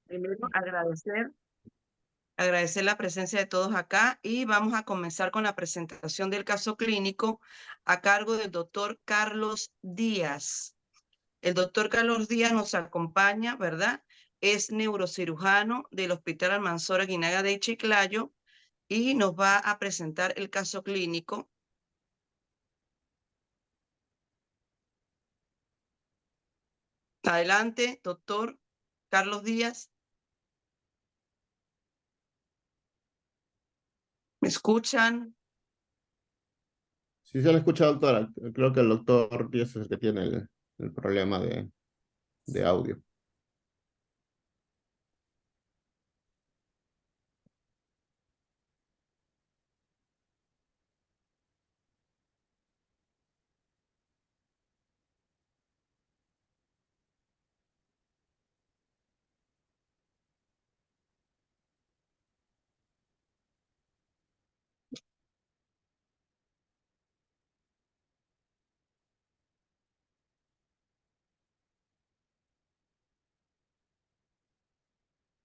Primero agradecer la presencia de todos acá y vamos a comenzar con la presentación del caso clínico a cargo del doctor Carlos Díaz. El doctor Carlos Díaz nos acompaña, ¿verdad? Es neurocirujano del Hospital Almanzora Guinaga de Chiclayo y nos va a presentar el caso clínico. Adelante, doctor Carlos Díaz. ¿Me escuchan? Sí, se le escucha, doctora. Creo que el doctor Díaz es el que tiene el problema de audio.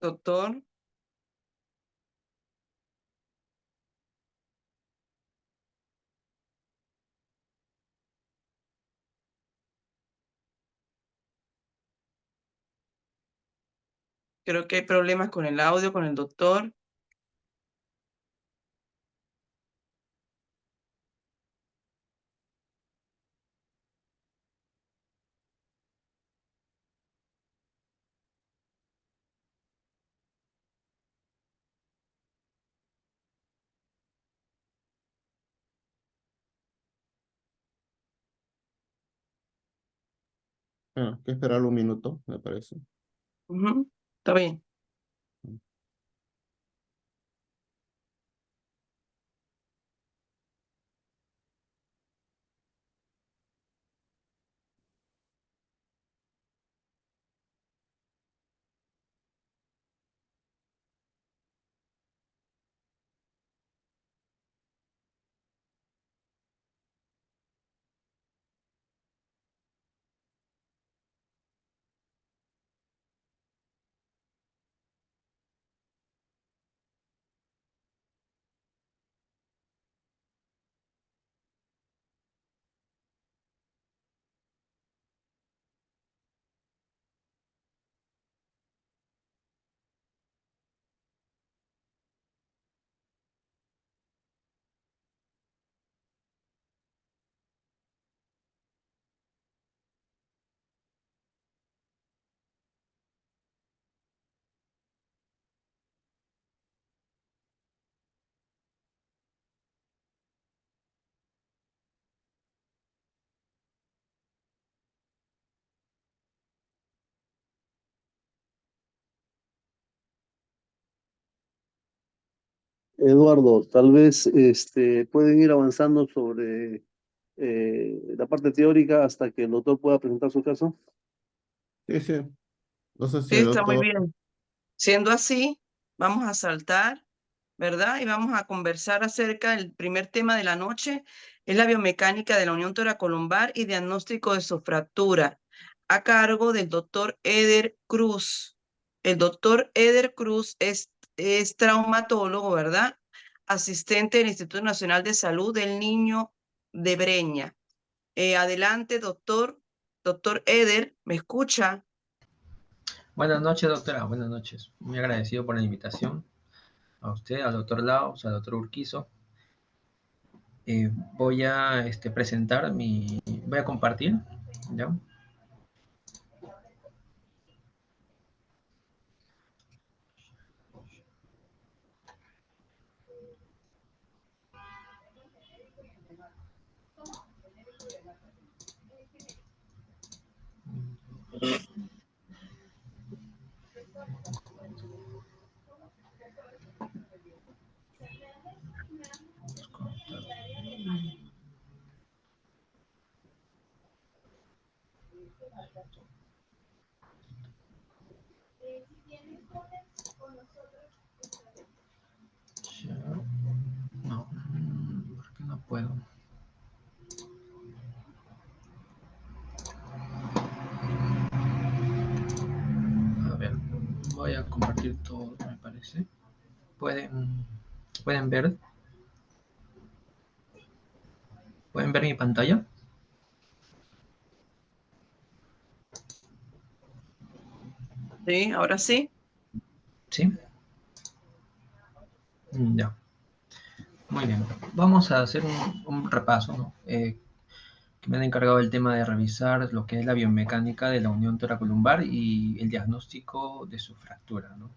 Doctor. Creo que hay problemas con el audio, con el doctor. Bueno, hay que esperar un minuto, me parece. Está bien. Eduardo, tal vez pueden ir avanzando sobre la parte teórica hasta que el doctor pueda presentar su caso. Sí, sí. No sé si Sí, el está muy doctor... bien. Siendo así, vamos a saltar, ¿verdad? Y vamos a conversar acerca del primer tema de la noche, es la biomecánica de la unión toracolumbar y diagnóstico de su fractura, a cargo del doctor Eder Cruz. El doctor Eder Cruz es traumatólogo, ¿verdad? Asistente del Instituto Nacional de Salud del Niño de Breña. Adelante, doctor. Doctor Eder, ¿me escucha? Buenas noches, doctora. Buenas noches. Muy agradecido por la invitación. A usted, al doctor Laos, al doctor Urquizo. Voy a presentar voy a compartir, ¿ya? No, ¿por qué no puedo? A ver. Voy a compartir todo, me parece. ¿Pueden ver? ¿Pueden ver mi pantalla? Sí, ahora sí. ¿Sí? Ya. Muy bien. Vamos a hacer un repaso, ¿no? Que me han encargado el tema de revisar lo que es la biomecánica de la unión toracolumbar y el diagnóstico de su fractura, ¿no?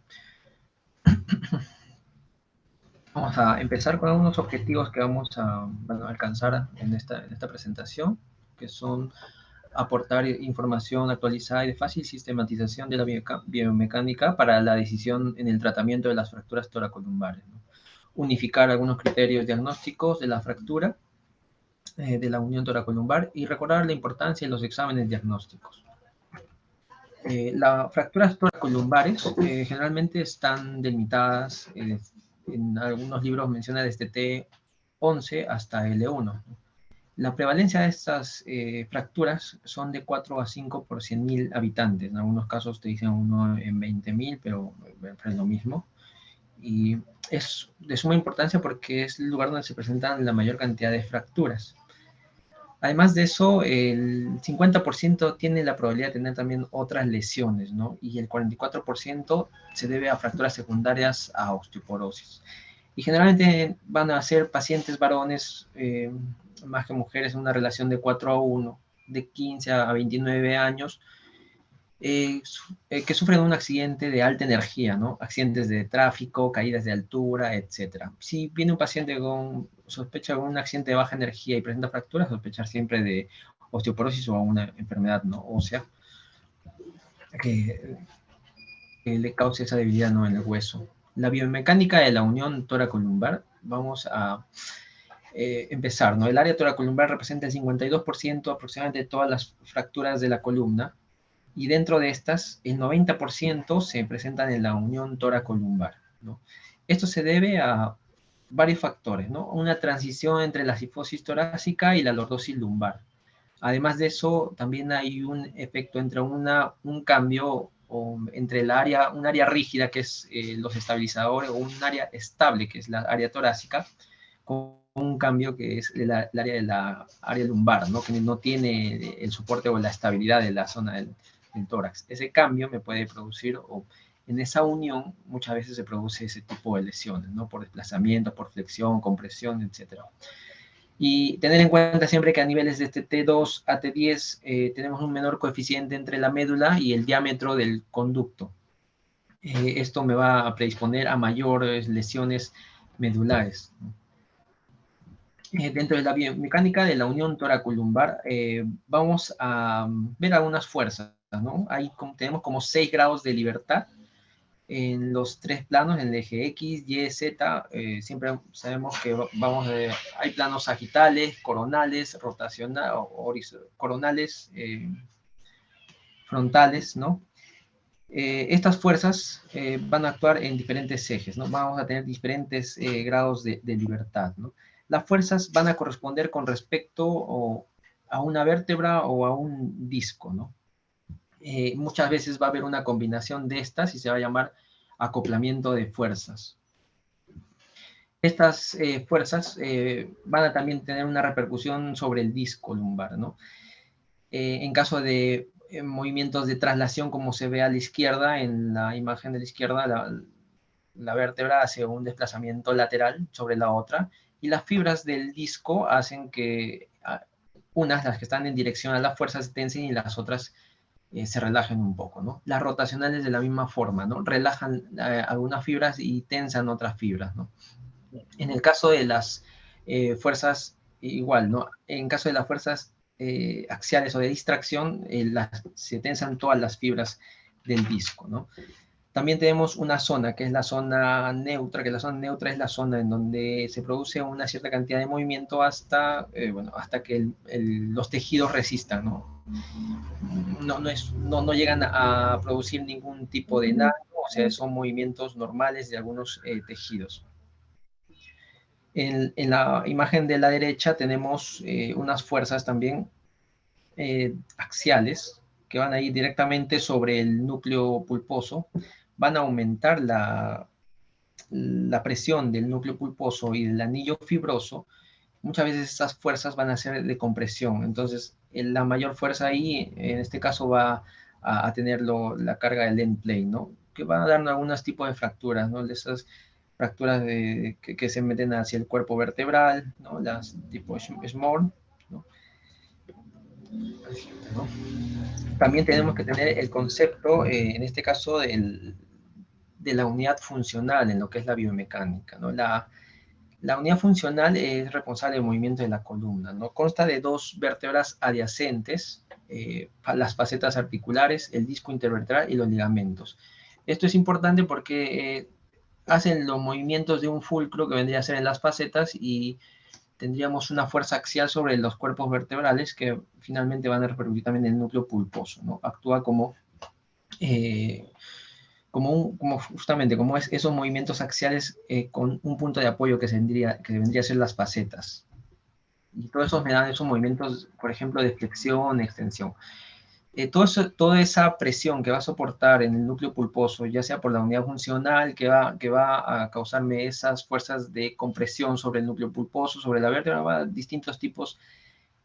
Vamos a empezar con algunos objetivos que vamos a alcanzar en esta presentación, que son aportar información actualizada y de fácil sistematización de la biomecánica para la decisión en el tratamiento de las fracturas toracolumbares, ¿no? Unificar algunos criterios diagnósticos de la fractura, de la unión toracolumbar, y recordar la importancia de los exámenes diagnósticos. Las fracturas toracolumbares generalmente están delimitadas, en algunos libros menciona desde T11 hasta L1. La prevalencia de estas fracturas son de 4 a 5 por 100.000 habitantes. En algunos casos te dicen uno en 20.000, pero es lo mismo. Y es de suma importancia porque es el lugar donde se presentan la mayor cantidad de fracturas. Además de eso, el 50% tiene la probabilidad de tener también otras lesiones, ¿no? Y el 44% se debe a fracturas secundarias a osteoporosis. Y generalmente van a ser pacientes varones, más que mujeres, en una relación de 4-1, de 15 a 29 años, que sufren un accidente de alta energía, ¿no? Accidentes de tráfico, caídas de altura, etc. Si viene un paciente con sospecha de un accidente de baja energía y presenta fracturas, sospechar siempre de osteoporosis o una enfermedad, ¿no?, ósea que le cause esa debilidad, ¿no?, en el hueso. La biomecánica de la unión toracolumbar, vamos a empezar, ¿no? El área toracolumbar representa el 52% aproximadamente de todas las fracturas de la columna, y dentro de estas, el 90% se presentan en la unión toracolumbar, ¿no? Esto se debe a varios factores, ¿no? Una transición entre la cifosis torácica y la lordosis lumbar. Además de eso, también hay un efecto entre un cambio entre un área rígida, que es los estabilizadores, o un área estable, que es la área torácica, con un cambio que es el área de la área lumbar, ¿no?, que no tiene el soporte o la estabilidad de la zona del tórax. Ese cambio me puede producir, o en esa unión muchas veces se produce ese tipo de lesiones, ¿no?, por desplazamiento, por flexión, compresión, etc. Y tener en cuenta siempre que a niveles de este T2 a T10 tenemos un menor coeficiente entre la médula y el diámetro del conducto. Esto me va a predisponer a mayores lesiones medulares. Dentro de la biomecánica de la unión toracolumbar, vamos a ver algunas fuerzas, ¿no? Tenemos como 6 grados de libertad en los 3 planos, en el eje X, Y, Z. Siempre sabemos que hay planos sagitales, coronales, coronales, frontales, ¿no? Estas fuerzas van a actuar en diferentes ejes, ¿no? Vamos a tener diferentes grados de libertad, ¿no? Las fuerzas van a corresponder con respecto a una vértebra o a un disco, ¿no? Muchas veces va a haber una combinación de estas y se va a llamar acoplamiento de fuerzas. Estas fuerzas van a también tener una repercusión sobre el disco lumbar, ¿no? En caso de movimientos de traslación, como se ve a la izquierda, en la imagen de la izquierda, la vértebra hace un desplazamiento lateral sobre la otra, y las fibras del disco hacen que las que están en dirección a la fuerza, se tensen y las otras se relajen un poco, ¿no? Las rotacionales de la misma forma, ¿no? Relajan algunas fibras y tensan otras fibras, ¿no? En el caso de las fuerzas, igual, ¿no? En caso de las fuerzas axiales o de distracción, se tensan todas las fibras del disco, ¿no? También tenemos una zona, que es la zona neutra, que la zona neutra es la zona en donde se produce una cierta cantidad de movimiento hasta que los tejidos resistan, ¿no? No llegan a producir ningún tipo de daño, o sea, son movimientos normales de algunos tejidos. En la imagen de la derecha tenemos unas fuerzas también axiales, que van a ir directamente sobre el núcleo pulposo, van a aumentar la presión del núcleo pulposo y del anillo fibroso, muchas veces estas fuerzas van a ser de compresión. Entonces, la mayor fuerza ahí, en este caso, va a tener la carga del end plate, ¿no? Que van a dar algunos tipos de fracturas, ¿no? De esas fracturas que se meten hacia el cuerpo vertebral, ¿no? Las tipo SMORD, ¿no? ¿no? También tenemos que tener el concepto, en este caso, de la unidad funcional en lo que es la biomecánica, ¿no? La unidad funcional es responsable del movimiento de la columna, ¿no? Consta de dos vértebras adyacentes, las facetas articulares, el disco intervertebral y los ligamentos. Esto es importante porque hacen los movimientos de un fulcro que vendría a ser en las facetas y tendríamos una fuerza axial sobre los cuerpos vertebrales que finalmente van a repercutir también en el núcleo pulposo, ¿no? Actúa eh, como justamente como esos movimientos axiales con un punto de apoyo que vendría a ser las facetas. Y todos esos me dan esos movimientos, por ejemplo, de flexión, extensión. Toda esa presión que va a soportar en el núcleo pulposo, ya sea por la unidad funcional que va a causarme esas fuerzas de compresión sobre el núcleo pulposo, sobre la vértebra, va a distintos tipos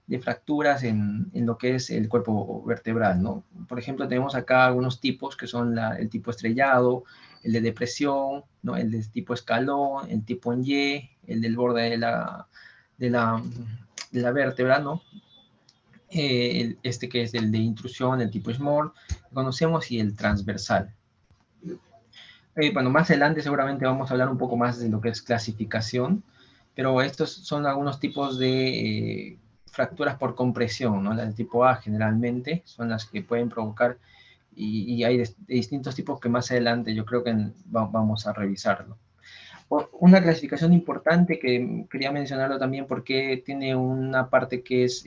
de fracturas en lo que es el cuerpo vertebral, ¿no? Por ejemplo, tenemos acá algunos tipos que son el tipo estrellado, el de depresión, ¿no? El de tipo escalón, el tipo en Y, el del borde de la vértebra, ¿no? Este que es el de intrusión, el tipo small, conocemos, y el transversal. Bueno, más adelante seguramente vamos a hablar un poco más de lo que es clasificación, pero estos son algunos tipos de fracturas por compresión, ¿no? Las de tipo A generalmente son las que pueden provocar, y hay de distintos tipos que más adelante yo creo que vamos a revisarlo. Una clasificación importante que quería mencionarlo también porque tiene una parte que es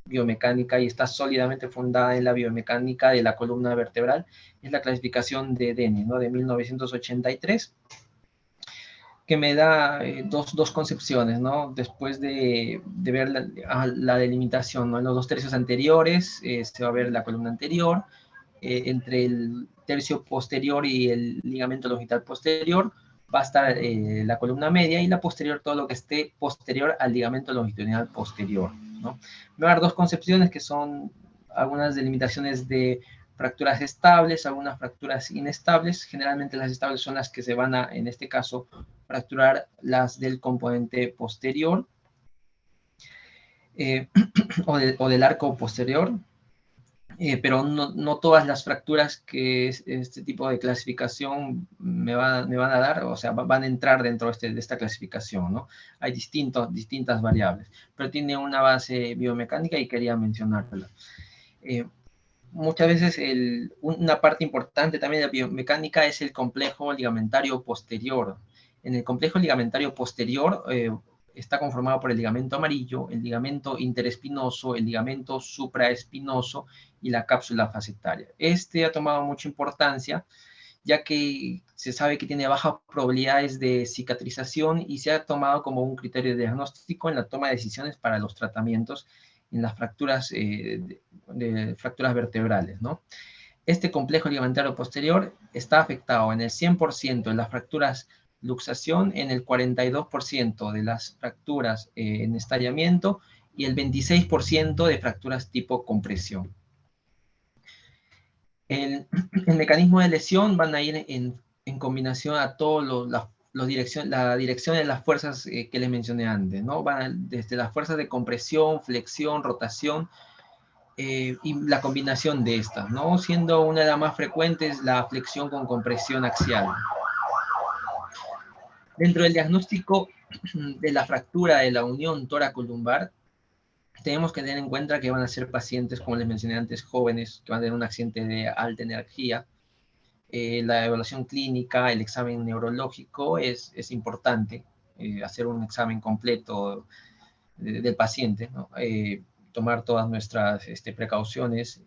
biomecánica y está sólidamente fundada en la biomecánica de la columna vertebral, es la clasificación de Dennis, ¿no? De 1983, que me da dos concepciones, ¿no? Después de ver la delimitación, ¿no? En los dos tercios anteriores se va a ver la columna anterior, entre el tercio posterior y el ligamento longital posterior va a estar la columna media, y la posterior todo lo que esté posterior al ligamento longitudinal posterior, ¿no? Me va a dar dos concepciones que son algunas delimitaciones de fracturas estables, algunas fracturas inestables. Generalmente las estables son las que se van a, en este caso, fracturar las del componente posterior o del arco posterior. Pero no todas las fracturas que este tipo de clasificación me van a dar, o sea, van a entrar dentro de esta clasificación, ¿no? Hay distintas variables, pero tiene una base biomecánica y quería mencionarla. Muchas veces una parte importante también de la biomecánica es el complejo ligamentario posterior. En el complejo ligamentario posterior está conformado por el ligamento amarillo, el ligamento interespinoso, el ligamento supraespinoso y la cápsula facetaria. Este ha tomado mucha importancia ya que se sabe que tiene bajas probabilidades de cicatrización y se ha tomado como un criterio de diagnóstico en la toma de decisiones para los tratamientos en las fracturas, de fracturas vertebrales, ¿no? Este complejo ligamentario posterior está afectado en el 100% de las fracturas luxación, en el 42% de las fracturas en estallamiento y el 26% de fracturas tipo compresión. El mecanismo de lesión van a ir en combinación a todos la dirección de las fuerzas que les mencioné antes, ¿no? Van desde las fuerzas de compresión, flexión, rotación, y la combinación de estas, ¿no? Siendo una de las más frecuentes la flexión con compresión axial. Dentro del diagnóstico de la fractura de la unión tóraco-lumbar, tenemos que tener en cuenta que van a ser pacientes, como les mencioné antes, jóvenes, que van a tener un accidente de alta energía. La evaluación clínica, el examen neurológico es importante, hacer un examen completo del paciente, ¿no? Tomar todas nuestras precauciones,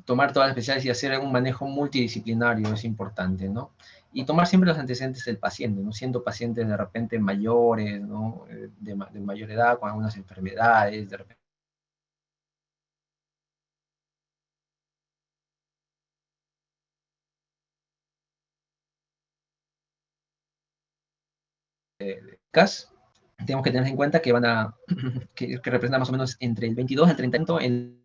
tomar todas las especialidades y hacer un manejo multidisciplinario es importante, ¿no? Y tomar siempre los antecedentes del paciente, ¿no? Siendo pacientes de repente mayores, ¿no? De mayor edad, con algunas enfermedades, de repente CAS, tenemos que tener en cuenta que que representa más o menos entre el 22 al 30% en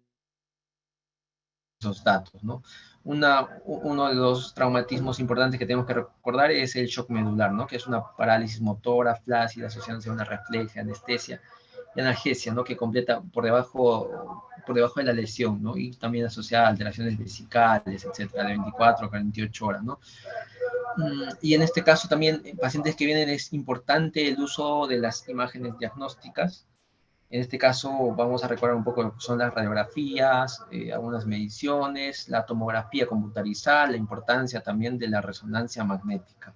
esos datos, ¿no? Uno de los traumatismos importantes que tenemos que recordar es el shock medular, ¿no? Que es una parálisis motora, flácida, asociándose a una reflexia, anestesia y analgesia, ¿no? Que completa por debajo de la lesión, ¿no? Y también asociada a alteraciones vesicales, etcétera, de 24 a 48 horas, ¿no? Y en este caso también, en pacientes que vienen, es importante el uso de las imágenes diagnósticas. En este caso vamos a recordar un poco lo que son las radiografías, algunas mediciones, la tomografía computarizada, la importancia también de la resonancia magnética.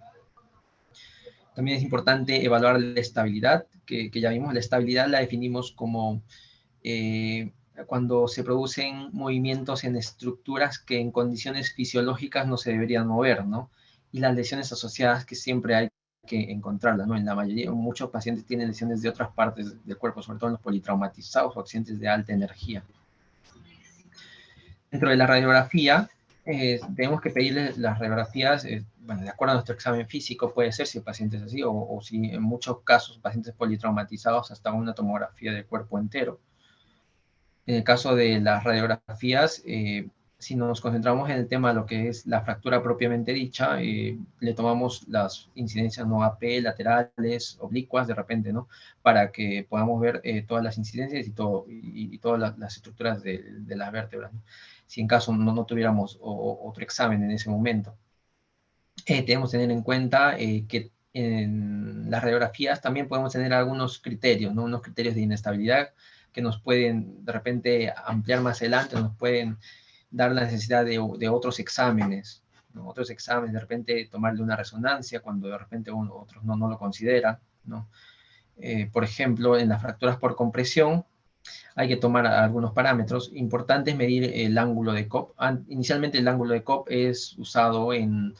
También es importante evaluar la estabilidad, que ya vimos, la estabilidad la definimos como cuando se producen movimientos en estructuras que en condiciones fisiológicas no se deberían mover, ¿no? Y las lesiones asociadas que siempre hay que encontrarlas, ¿no? En la mayoría, muchos pacientes tienen lesiones de otras partes del cuerpo, sobre todo en los politraumatizados o accidentes de alta energía. Dentro de la radiografía, tenemos que pedirle las radiografías, bueno, de acuerdo a nuestro examen físico, puede ser si el paciente es así, o si en muchos casos pacientes politraumatizados, hasta una tomografía del cuerpo entero. En el caso de las radiografías, si nos concentramos en el tema de lo que es la fractura propiamente dicha, le tomamos las incidencias no AP, laterales, oblicuas, de repente, ¿no? Para que podamos ver todas las incidencias y todas las estructuras de las vértebras, ¿no? Si en caso no tuviéramos otro examen en ese momento. Tenemos que tener en cuenta que en las radiografías también podemos tener algunos criterios, ¿no? Unos criterios de inestabilidad que nos pueden de repente ampliar más adelante, nos pueden dar la necesidad de otros exámenes, ¿no? Otros exámenes, de repente tomarle una resonancia cuando de repente otros no lo consideran, ¿no? Por ejemplo, en las fracturas por compresión hay que tomar algunos parámetros. Importante es medir el ángulo de Cobb. Inicialmente el ángulo de Cobb es usado en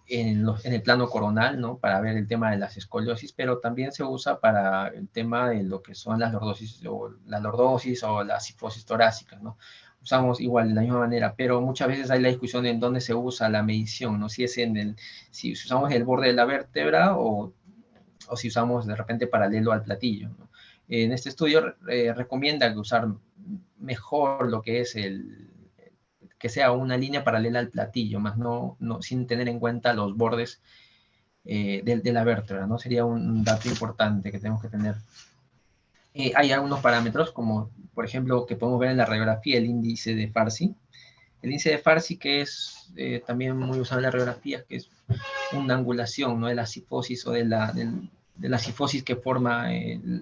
el plano coronal, ¿no? Para ver el tema de las escoliosis, pero también se usa para el tema de lo que son las lordosis o la cifosis torácica, ¿no? Usamos igual de la misma manera, pero muchas veces hay la discusión en dónde se usa la medición, ¿no? Si usamos el borde de la vértebra o si usamos de repente paralelo al platillo, ¿no? En este estudio recomienda usar mejor lo que es que sea una línea paralela al platillo, más sin tener en cuenta los bordes de la vértebra, ¿no? Sería un dato importante que tenemos que tener. Hay algunos parámetros, como por ejemplo, que podemos ver en la radiografía, el índice de Farsi. El índice de Farsi, que es también muy usado en la radiografía, que es una angulación, ¿no? De la cifosis o de la cifosis que forma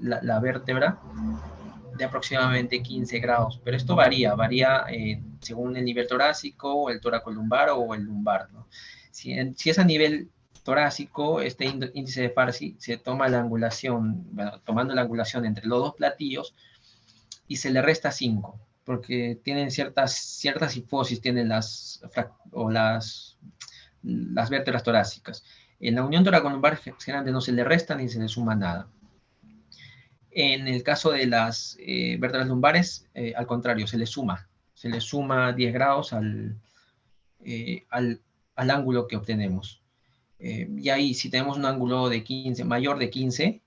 la vértebra, de aproximadamente 15 grados, pero esto varía según el nivel torácico, el toracolumbar o el lumbar, ¿no? Si es a nivel torácico, este índice de Farsi se toma la angulación, bueno, tomando la angulación entre los dos platillos, y se le resta 5, porque tienen ciertas cifosis, tienen las vértebras torácicas. En la unión toracolumbar generalmente no se le resta ni se le suma nada. En el caso de las vértebras lumbares, al contrario, se le suma 10 grados al ángulo que obtenemos. Y ahí, si tenemos un ángulo de 15, mayor de 15,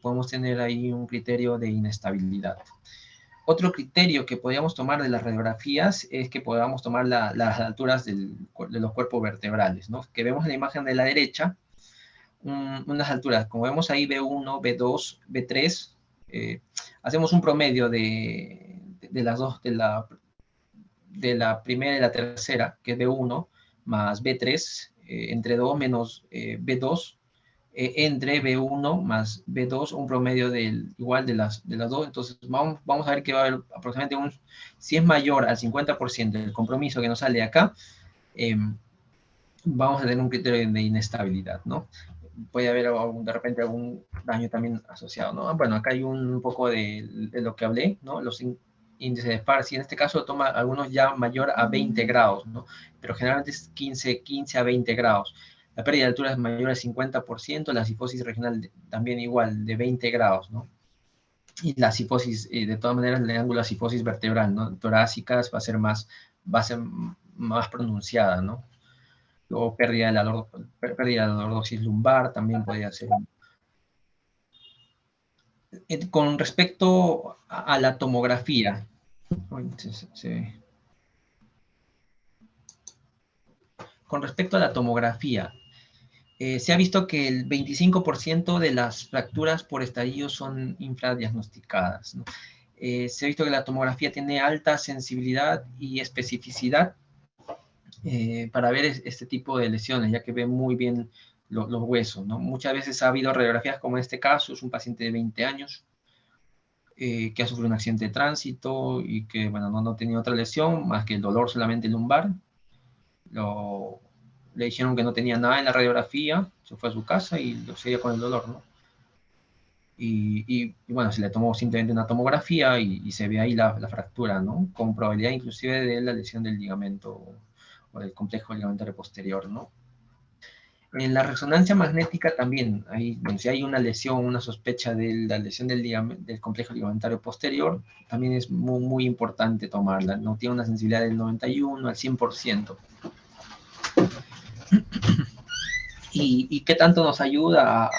podemos tener ahí un criterio de inestabilidad. Otro criterio que podríamos tomar de las radiografías es que podamos tomar las alturas de los cuerpos vertebrales, ¿no? Que vemos en la imagen de la derecha, unas alturas, como vemos ahí, B1, B2, B3, hacemos un promedio de las dos, de la primera y la tercera, que es B1, más B3, entre 2 menos B2, entre B1 más B2, un promedio igual de las dos. Entonces vamos a ver que va a haber aproximadamente si es mayor al 50% del compromiso que nos sale acá, vamos a tener un criterio de inestabilidad, ¿no? Puede haber de repente algún daño también asociado, ¿no? Bueno, acá hay un poco de lo que hablé, ¿no? Los índices de Farsi, en este caso toma algunos ya mayor a 20 grados, ¿no? Pero generalmente es 15 a 20 grados. La pérdida de altura es mayor al 50%, la cifosis regional también igual, de 20 grados, ¿no? Y la cifosis, de todas maneras, el ángulo de cifosis vertebral, ¿no? Torácicas va a ser más pronunciada, ¿no? O pérdida de la lordosis lumbar también podría ser Con respecto a la tomografía, con respecto a la tomografía, se ha visto que el 25% de las fracturas por estadio son infradiagnosticadas, ¿no? Se ha visto que la tomografía tiene alta sensibilidad y especificidad para ver este tipo de lesiones, ya que ve muy bien los huesos, ¿no? Muchas veces ha habido radiografías como en este caso, es un paciente de 20 años que ha sufrido un accidente de tránsito y que, bueno, no tenía otra lesión más que el dolor solamente lumbar. Le dijeron que no tenía nada en la radiografía, se fue a su casa y lo seguía con el dolor, ¿no? Y bueno, se le tomó simplemente una tomografía y se ve ahí la fractura, ¿no? Con probabilidad inclusive de la lesión del ligamento o del complejo ligamentario posterior, ¿no? En la resonancia magnética también, bueno, si hay una lesión, una sospecha de la lesión del complejo ligamentario posterior, también es muy importante tomarla, ¿no? Tiene una sensibilidad del 91 al 100%. ¿Y qué tanto nos ayuda?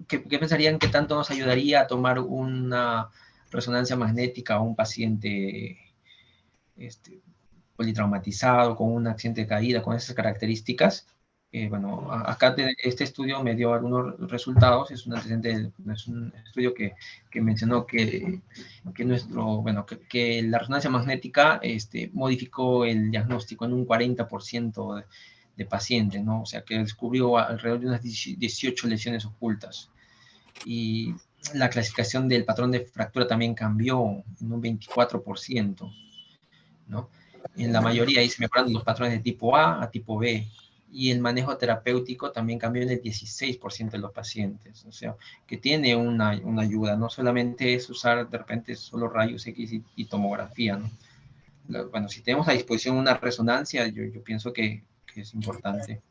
¿Qué pensarían que tanto nos ayudaría a tomar una resonancia magnética a un paciente politraumatizado, con un accidente de caída, con esas características? Bueno, acá este estudio me dio algunos resultados, es un estudio que mencionó que la resonancia magnética modificó el diagnóstico en un 40% de pacientes, ¿no? O sea, que descubrió alrededor de unas 18 lesiones ocultas. Y la clasificación del patrón de fractura también cambió en un 24%, ¿no? En la mayoría ahí se mejoraron los patrones de tipo A tipo B, y el manejo terapéutico también cambió en el 16% de los pacientes, o sea, que tiene una ayuda, no solamente es usar de repente solo rayos X y tomografía, ¿no? Bueno, si tenemos a disposición una resonancia, yo pienso que es importante.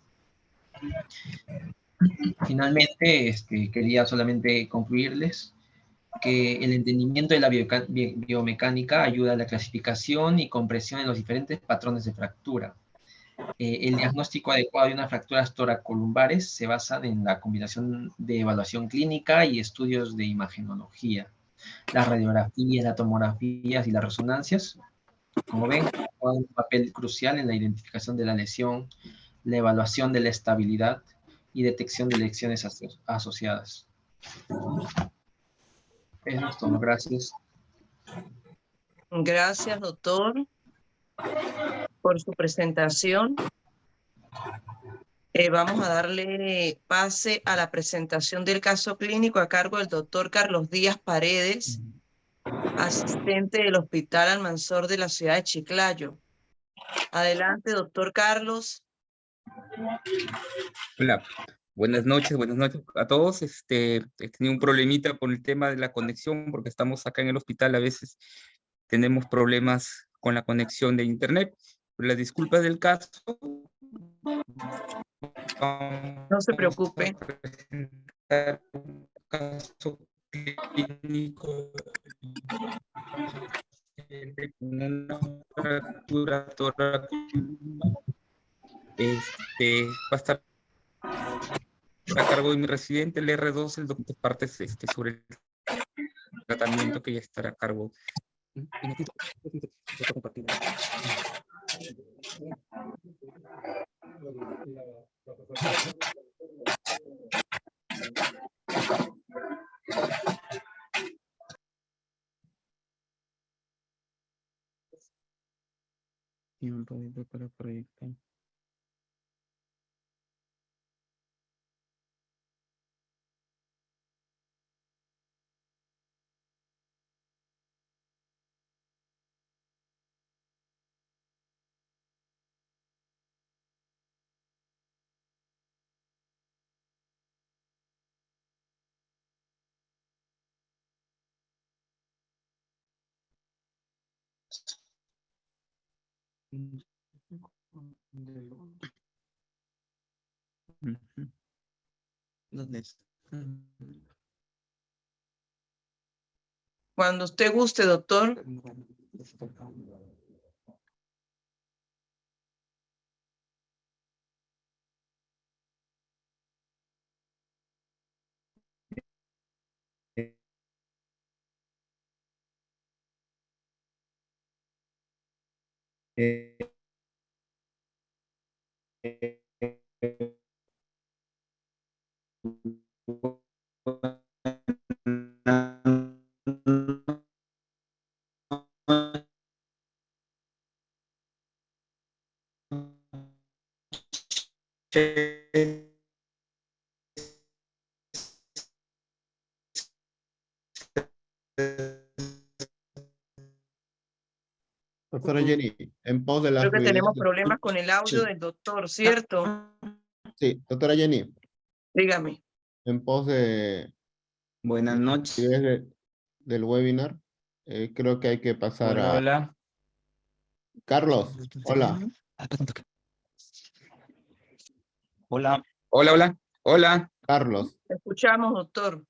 Finalmente, quería solamente concluirles que el entendimiento de la biomecánica ayuda a la clasificación y comprensión en los diferentes patrones de fractura. El diagnóstico adecuado de unas fracturas toracolumbares se basa en la combinación de evaluación clínica y estudios de imagenología. Las radiografías, las tomografías y las resonancias, como ven, juegan un papel crucial en la identificación de la lesión, la evaluación de la estabilidad y detección de lesiones asociadas. Eso es todo, gracias. Gracias, doctor, por su presentación. Vamos a darle pase a la presentación del caso clínico a cargo del doctor Carlos Díaz Paredes, asistente del Hospital Almanzor de la ciudad de Chiclayo. Adelante, doctor Carlos. Hola, buenas noches a todos. He tenido un problemita con el tema de la conexión porque estamos acá en el hospital, a veces tenemos problemas con la conexión de internet. Las disculpas del caso. No se Vamos preocupe. a presentar un caso clínico de una fractura torácica. Va a estar a cargo de mi residente, el R2, el doctor Partes, sobre el tratamiento que ya estará a cargo. Y un rodillo para proyectar. ¿Dónde está? Cuando usted guste, doctor. Eh, Doctora Jenny, en pos de la Creo que fluidez tenemos del- problemas con el audio Sí, del doctor, ¿cierto? sí, doctora Jenny, Dígame. en pos de Buenas la noches. fluidez del webinar, creo que hay que pasar Hola, a... hola. Carlos, hola. Hola. Hola, hola. Hola. Carlos, Te escuchamos, doctor.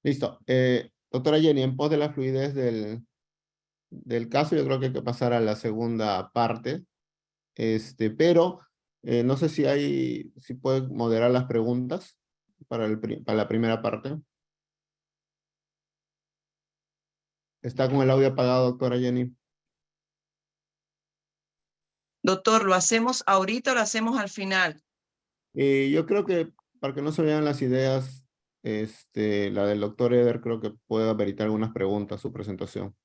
listo. Doctora Jenny, en pos de la fluidez del caso, yo creo que hay que pasar a la segunda parte. Pero no sé si puede moderar las preguntas para la primera parte. Está con el audio apagado, doctora Jenny. Doctor, ¿lo hacemos ahorita o lo hacemos al final? Yo creo que para que no se vean las ideas, la del doctor Eder creo que puede habilitar algunas preguntas su presentación.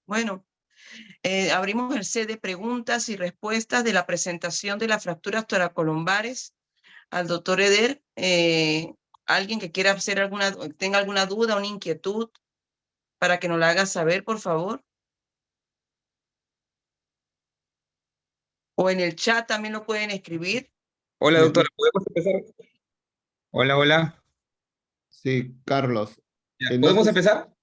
Bueno, abrimos el set de preguntas y respuestas de la presentación de las fracturas toracolumbares al doctor Eder. Alguien que quiera hacer tenga alguna duda, una inquietud, para que nos la haga saber, por favor. O en el chat también lo pueden escribir. Hola, Me- doctora. ¿Podemos empezar? Hola, hola. Sí, Carlos. Ya, No ¿podemos sé empezar?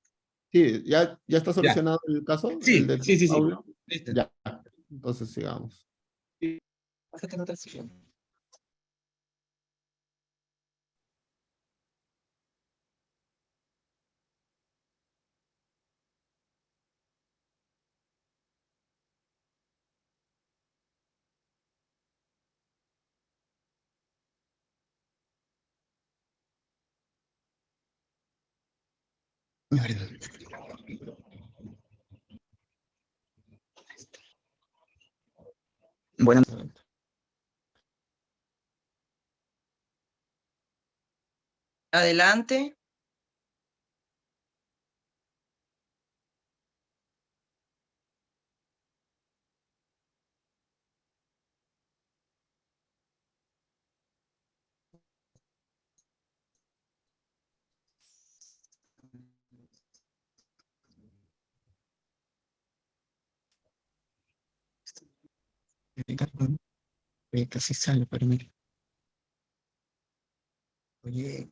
sí, ya está Ya. solucionado el caso, el Sí, de sí, sí, sí. audio. Listo. Ya, entonces sigamos. Bueno, Adelante. casi sale, pero mira. Oye.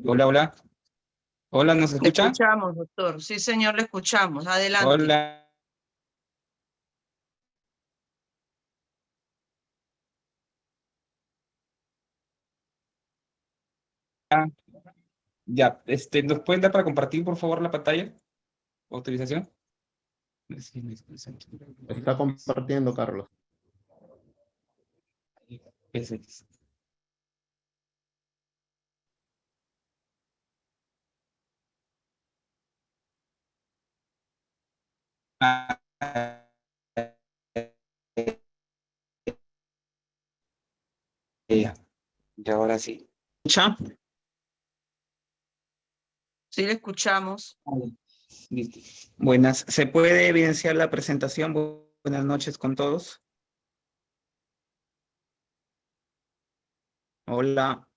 Hola, hola. Hola, ¿nos Le escucha? escuchamos, doctor. Sí, señor, le escuchamos. Adelante. Hola. Ya, ¿nos pueden dar para compartir, por favor, la pantalla? ¿Autorización? Está compartiendo, Carlos. Ya, y ahora sí. ¿Escucha? Sí, le escuchamos. Listo. Buenas, ¿se puede evidenciar la presentación? Buenas noches con todos. Hola.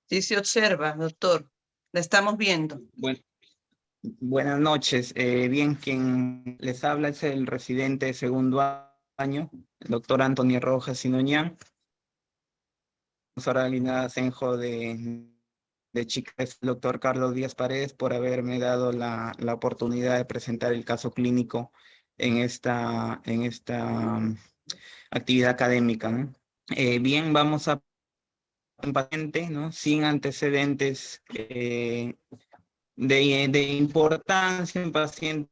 Sí se observa, doctor. La estamos viendo. Buenas noches. Bien, quien les habla es el residente de segundo año, el doctor Antonio Rojas Sinoñán. Ahora Lina Asenjo de Chica, el doctor Carlos Díaz Paredes, por haberme dado la oportunidad de presentar el caso clínico en esta actividad académica, ¿no? Bien, vamos a un paciente, ¿no? Sin antecedentes de importancia, un paciente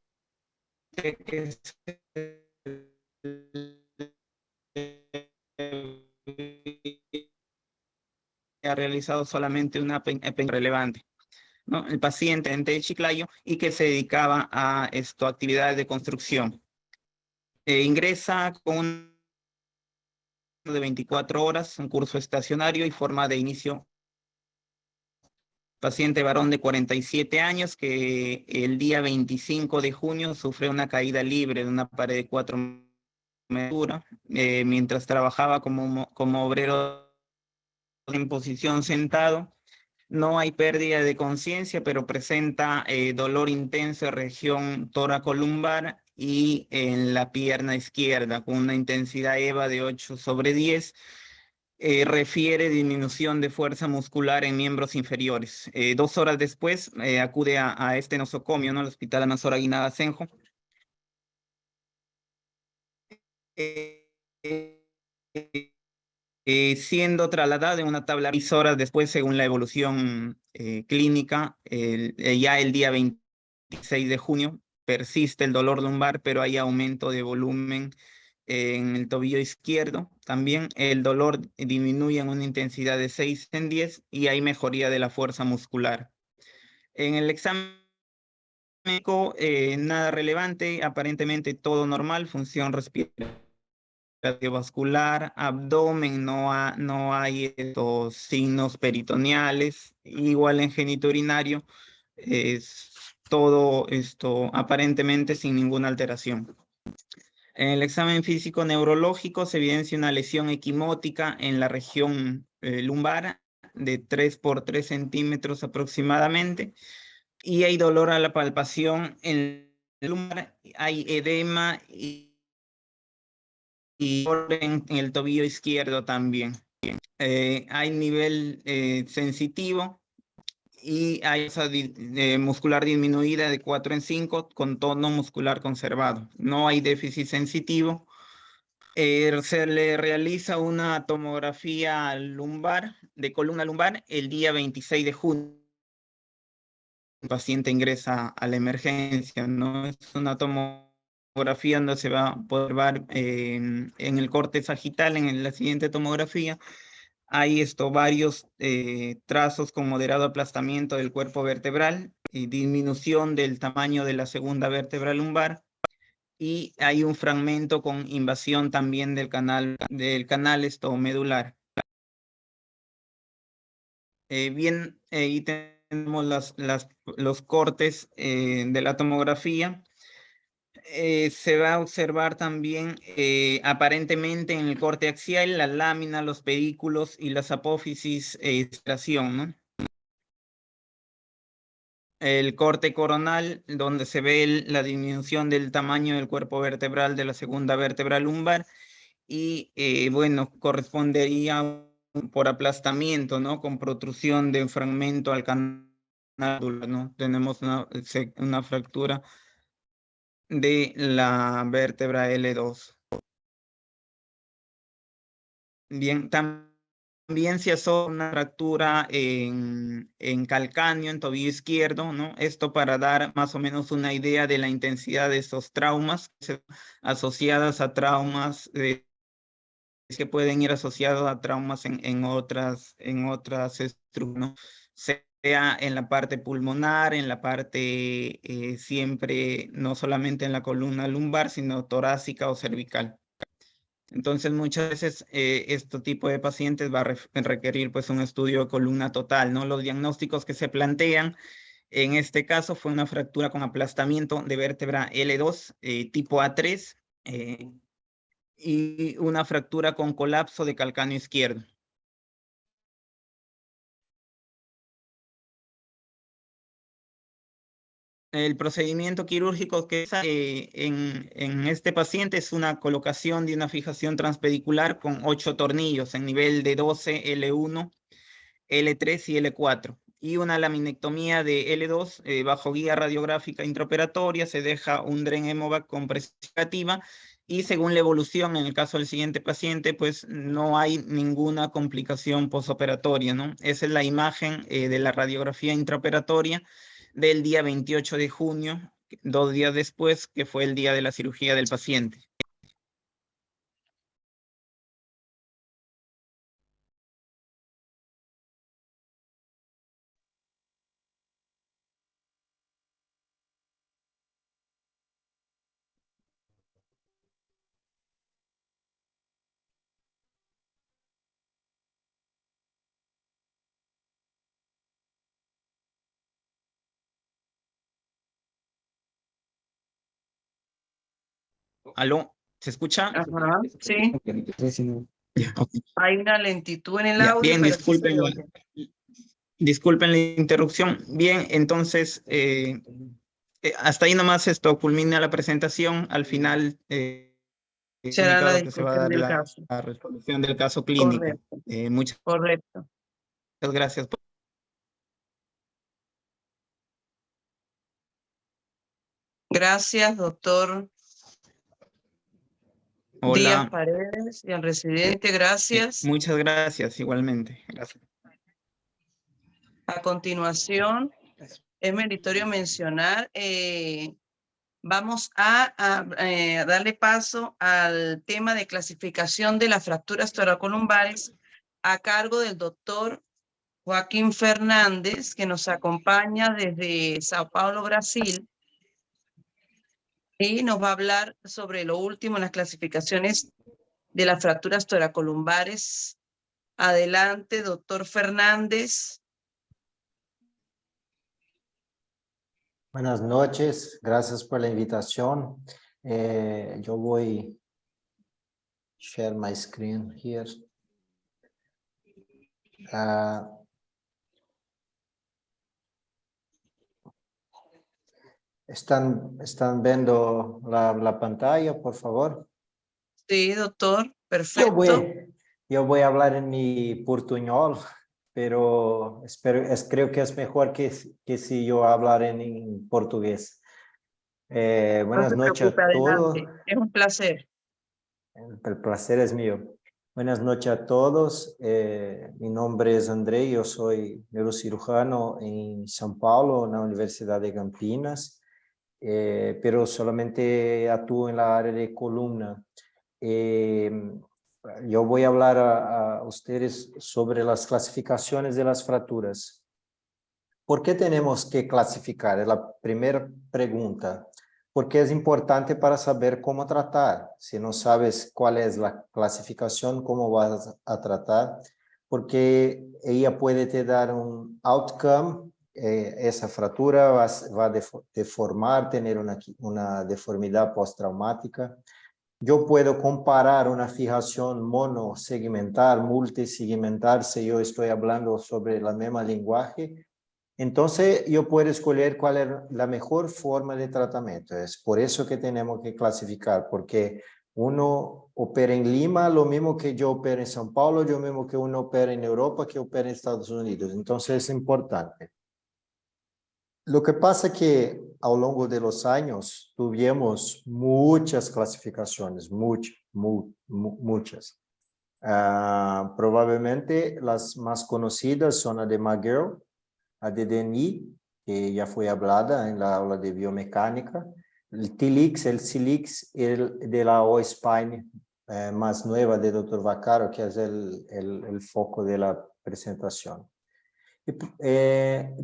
que se ha realizado solamente una relevante, ¿no? El paciente de Chiclayo y que se dedicaba a actividades de construcción. Ingresa con un de 24 horas, un curso estacionario y forma de inicio. Paciente varón de 47 años que el día 25 de junio sufre una caída libre de una pared de 4 metros mientras trabajaba como obrero en posición sentado. No hay pérdida de conciencia, pero presenta dolor intenso en región toracolumbar y en la pierna izquierda, con una intensidad EVA de 8/10. Refiere disminución de fuerza muscular en miembros inferiores. 2 horas después acude a este nosocomio, ¿no? Al Hospital Amanzora Guinaga Senjo. Siendo trasladado en una tabla 6 horas después, según la evolución clínica, ya el día 26 de junio persiste el dolor lumbar, pero hay aumento de volumen en el tobillo izquierdo. También el dolor disminuye en una intensidad de 6/10 y hay mejoría de la fuerza muscular. En el examen médico, nada relevante, aparentemente todo normal, función respiratoria, cardiovascular, abdomen, no hay estos signos peritoneales, igual en genitourinario, es todo esto aparentemente sin ninguna alteración. En el examen físico neurológico se evidencia una lesión equimótica en la región lumbar de 3 por 3 centímetros aproximadamente, y hay dolor a la palpación en el lumbar, hay edema y en el tobillo izquierdo también. Hay nivel sensitivo y hay muscular disminuida de 4/5 con tono muscular conservado. No hay déficit sensitivo. Se le realiza una tomografía lumbar, de columna lumbar, el día 26 de junio. El paciente ingresa a la emergencia, ¿no? Es una tomografía donde se va a poder ver en el corte sagital, en la siguiente tomografía, hay varios trazos con moderado aplastamiento del cuerpo vertebral y disminución del tamaño de la segunda vértebra lumbar, y hay un fragmento con invasión también del canal medular. Bien, ahí tenemos los cortes de la tomografía. Se va a observar también aparentemente en el corte axial la lámina, los pedículos y las apófisis ¿no? El corte coronal, donde se ve la disminución del tamaño del cuerpo vertebral de la segunda vértebra lumbar, y bueno, correspondería por aplastamiento, ¿no? Con protrusión de un fragmento al canal, ¿no? Tenemos una fractura de la vértebra L2. Bien, también se asocia una fractura en calcáneo, en tobillo izquierdo, ¿no? Esto para dar más o menos una idea de la intensidad de estos traumas asociadas a traumas que pueden ir asociados a traumas en otras estructuras, ¿no? Sea en la parte pulmonar, en la parte siempre, no solamente en la columna lumbar, sino torácica o cervical. Entonces, muchas veces este tipo de pacientes va a requerir pues un estudio de columna total, ¿no? Los diagnósticos que se plantean en este caso fue una fractura con aplastamiento de vértebra L2 tipo A3 y una fractura con colapso de calcáneo izquierdo. El procedimiento quirúrgico que es en este paciente es una colocación de una fijación transpedicular con 8 tornillos en nivel de 12, L1, L3 y L4. Y una laminectomía de L2 bajo guía radiográfica intraoperatoria. Se deja un DREN Hemovac con presión negativa y según la evolución, en el caso del siguiente paciente, pues no hay ninguna complicación posoperatoria, ¿no? Esa es la imagen de la radiografía intraoperatoria del día 28 de junio, 2 días después, que fue el día de la cirugía del paciente. ¿Aló? ¿Se escucha? Ajá, sí. Ya, ok. Hay una lentitud en el Ya, audio, bien, pero sí se oye. disculpen la interrupción. Bien, entonces, hasta ahí nomás esto culmina la presentación. Al final, Será la comunicado que se va a discusión dar del la caso. resolución del caso clínico. Correcto, Muchas correcto. gracias. Gracias, doctor Díaz Hola, Paredes, y al residente, gracias. muchas gracias igualmente. Gracias. A continuación, es meritorio mencionar, vamos a darle paso al tema de clasificación de las fracturas toracolumbares a cargo del doctor Joaquín Fernández, que nos acompaña desde Sao Paulo, Brasil, y nos va a hablar sobre lo último en las clasificaciones de las fracturas toracolumbares. Adelante, doctor Fernández. Buenas noches, gracias por la invitación. Yo voy a share my screen here. ¿Están viendo la pantalla, por favor? Sí, doctor, perfecto. Yo voy a hablar en mi portuñol, pero creo que es mejor que si yo hablar en portugués. Buenas No se noches preocupe, a todos. adelante. Es un placer. El placer es mío. Buenas noches a todos. Mi nombre es André, yo soy neurocirujano en São Paulo, en la Universidad de Campinas, pero solamente actúo en la área de columna. Yo voy a hablar a ustedes sobre las clasificaciones de las fracturas. ¿Por qué tenemos que clasificar? Es la primera pregunta. Porque es importante para saber cómo tratar. Si no sabes cuál es la clasificación, cómo vas a tratar, porque ella puede te dar un outcome, esa fractura va a deformar, tener una deformidad postraumática. Yo puedo comparar una fijación monosegmental, multisegmental, si yo estoy hablando sobre la misma lenguaje. Entonces, yo puedo escoger cuál es la mejor forma de tratamiento. Es por eso que tenemos que clasificar, porque uno opera en Lima, lo mismo que yo opero en São Paulo, lo mismo que uno opera en Europa, que opera en Estados Unidos. Entonces, es importante. Lo que pasa es que a lo largo de los años tuvimos muchas clasificaciones, muchas. Probablemente las más conocidas son la de McGill, a de Denis, que ya fue hablada en la aula de biomecánica, el TILIX, el SILIX, el de la O-Spine más nueva de Dr. Vaccaro, que es el foco de la presentación.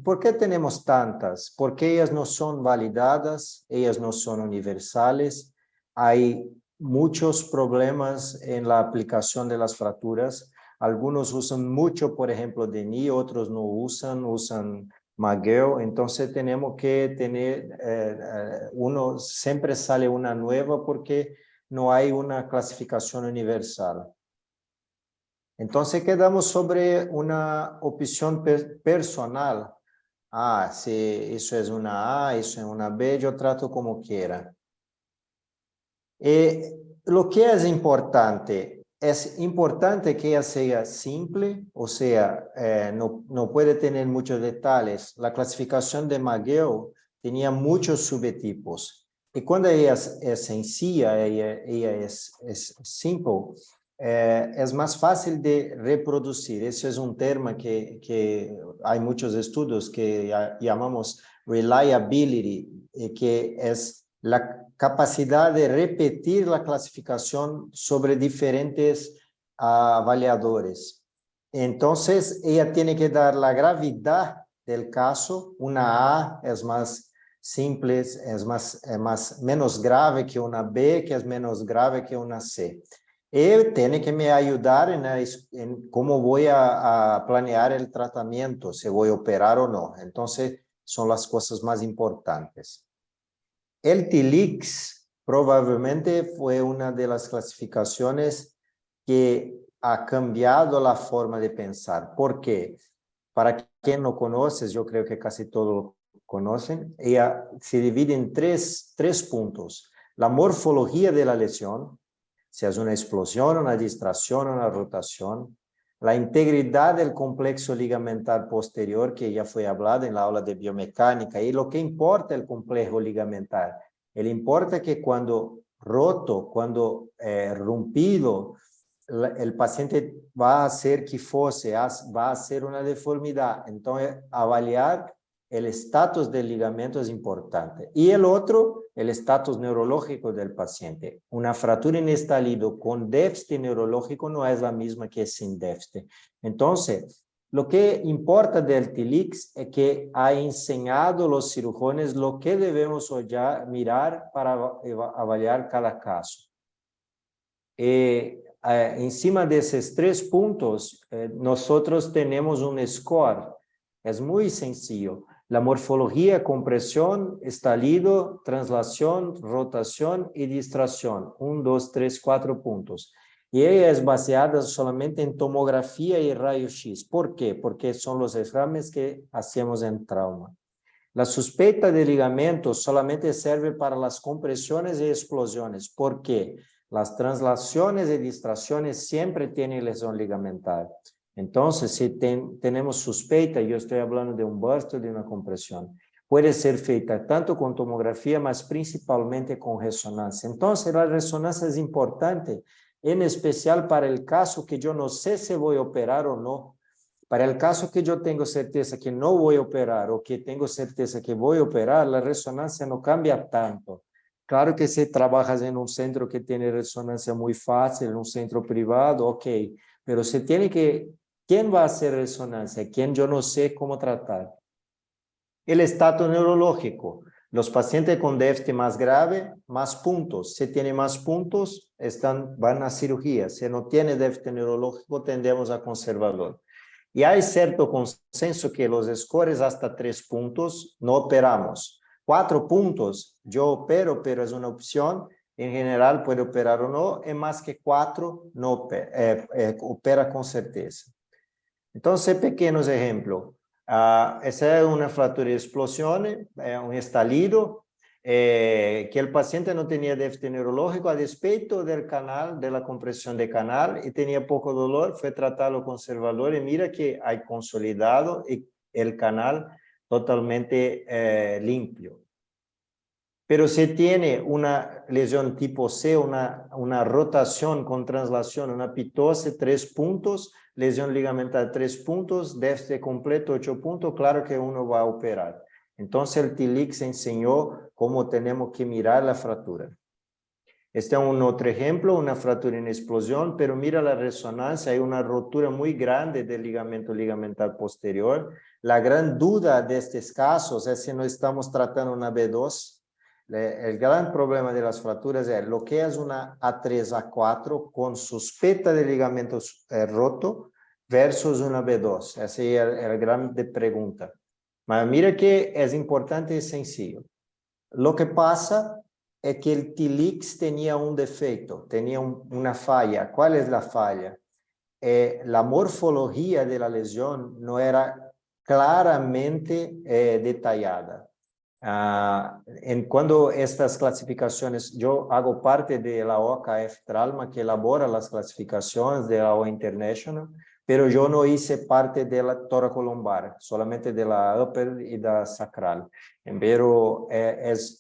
¿Por qué tenemos tantas? Porque ellas no son validadas, ellas no son universales, hay muchos problemas en la aplicación de las fracturas. Algunos usan mucho, por ejemplo, Denis, otros no usan McGill. Entonces tenemos que tener, siempre sale una nueva porque no hay una clasificación universal. Entonces quedamos sobre una opción personal. Si eso es una A, eso es una B, yo trato como quiera. Lo que es importante que ella sea simple, o sea, no puede tener muchos detalles. La clasificación de McGill tenía muchos subtipos. Y cuando ella es sencilla, ella es simple, es más fácil de reproducir. Ese es un término que hay muchos estudios que llamamos reliability, que es la capacidad de repetir la clasificación sobre diferentes avaliadores. Entonces, ella tiene que dar la gravedad del caso. Una A es más simple, es menos grave que una B, que es menos grave que una C. Y tiene que me ayudar en cómo voy a planear el tratamiento, si voy a operar o no. Entonces, son las cosas más importantes. El TILIX probablemente fue una de las clasificaciones que ha cambiado la forma de pensar. ¿Por qué? Para quien no conoce, yo creo que casi todos conocen, ella se divide en tres puntos. La morfología de la lesión, si es una explosión, una distracción, una rotación. La integridad del complejo ligamentar posterior, que ya fue hablado en la aula de biomecánica. Y lo que importa el complejo ligamentar, el importa que cuando roto, cuando rompido, el paciente va a hacer quifose, va a hacer una deformidad. Entonces, avaliar el estatus del ligamento es importante. Y el otro, el estatus neurológico del paciente. Una fractura en estalido con déficit neurológico no es la misma que sin déficit. Entonces, lo que importa del TLIX es que ha enseñado a los cirujanos lo que debemos ya mirar para avaliar cada caso. Encima de esos 3 puntos, nosotros tenemos un score. Es muy sencillo. La morfología, compresión, estalido, translación, rotación y distracción. 1, 2, 3, 4 puntos. Y ella es baseada solamente en tomografía y rayo-x. ¿Por qué? Porque son los exámenes que hacemos en trauma. La sospecha de ligamento solamente sirve para las compresiones y explosiones. ¿Por qué? Las translaciones y distracciones siempre tienen lesión ligamentar. Entonces, si tenemos sospecha, yo estoy hablando de un burst o de una compresión, puede ser feita tanto con tomografía, mas principalmente con resonancia. Entonces, la resonancia es importante, en especial para el caso que yo no sé si voy a operar o no. Para el caso que yo tengo certeza que no voy a operar o que tengo certeza que voy a operar, la resonancia no cambia tanto. Claro que si trabajas en un centro que tiene resonancia muy fácil, en un centro privado, ok, pero se tiene que, ¿quién va a hacer resonancia? ¿Quién yo no sé cómo tratar? El estatus neurológico. Los pacientes con déficit más grave, más puntos. Si tiene más puntos, van a cirugía. Si no tiene déficit neurológico, tendemos a conservador. Y hay cierto consenso que los scores hasta 3 puntos no operamos. 4 puntos, yo opero, pero es una opción. En general puede operar o no. Y más que 4, no opera con certeza. Entonces, pequeños ejemplos. Esa es una fractura de explosión, un estalido, que el paciente no tenía déficit neurológico a despeito del canal, de la compresión de canal, y tenía poco dolor, fue tratado conservador y mira que hay consolidado y el canal totalmente limpio. Pero si tiene una lesión tipo C, una rotación con translación, una pitose, 3 puntos, lesión ligamentar 3 puntos, déficit completo 8 puntos, claro que uno va a operar. Entonces el TLIX enseñó cómo tenemos que mirar la fractura. Este es un otro ejemplo, una fractura en explosión, pero mira la resonancia, hay una rotura muy grande del ligamento ligamentar posterior. La gran duda de estos casos es si no estamos tratando una B2. El gran problema de las fracturas es lo que es una A3, A4 con sospecha de ligamento roto versus una B2. Esa es la gran pregunta. Pero mira que es importante y sencillo. Lo que pasa es que el TLIX tenía un defecto, tenía una falla. ¿Cuál es la falla? La morfología de la lesión no era claramente detallada. Cuando estas clasificaciones, yo hago parte de la OKF Trauma que elabora las clasificaciones de la OA International, pero yo no hice parte de la toracolumbar, solamente de la upper y de la sacral. Pero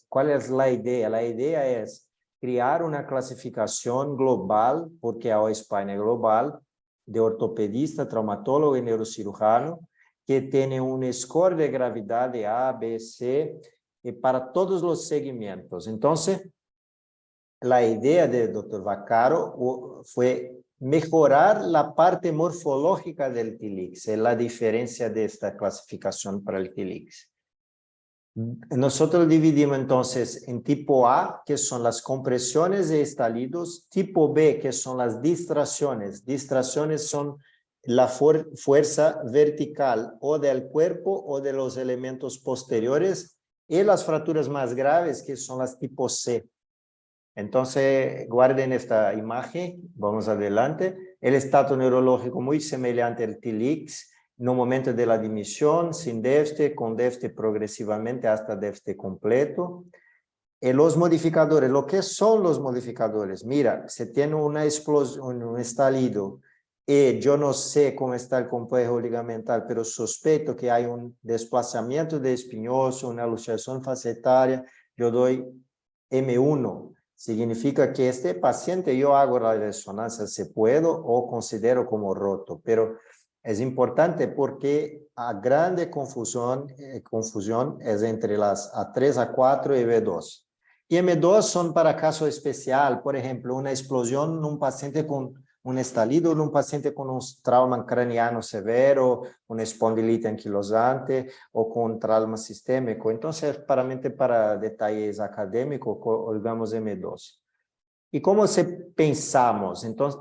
¿cuál es la idea? La idea es crear una clasificación global, porque a España es global, de ortopedista, traumatólogo y neurocirujano, que tiene un score de gravedad de A, B, C, para todos los segmentos. Entonces, la idea del Dr. Vaccaro fue mejorar la parte morfológica del TLIX, es la diferencia de esta clasificación para el TLIX. Nosotros dividimos entonces en tipo A, que son las compresiones y estalidos, tipo B, que son las distracciones. Distracciones son la fuerza vertical o del cuerpo o de los elementos posteriores, y las fracturas más graves, que son las tipo C. Entonces, guarden esta imagen, vamos adelante. El estado neurológico muy semejante al TILIX, no momento de la dimisión, sin déficit, con déficit progresivamente hasta déficit completo. Los modificadores, ¿lo que son los modificadores? Mira, se tiene una explosión, un estallido, y yo no sé cómo está el complejo ligamentar, pero sospecho que hay un desplazamiento de espinhoso, una luxación facetaria, yo doy M1. Significa que este paciente yo hago la resonancia si puedo o considero como roto, pero es importante porque a grande confusión es entre las A3, A4 y B2. Y M2 son para caso especial, por ejemplo, una explosión en un paciente con un estallido, en un paciente con un trauma craneano severo, una espondilite anquilosante o con trauma sistémico. Entonces, para detalles académicos, olvidamos M2. ¿Y cómo se pensamos? Entonces,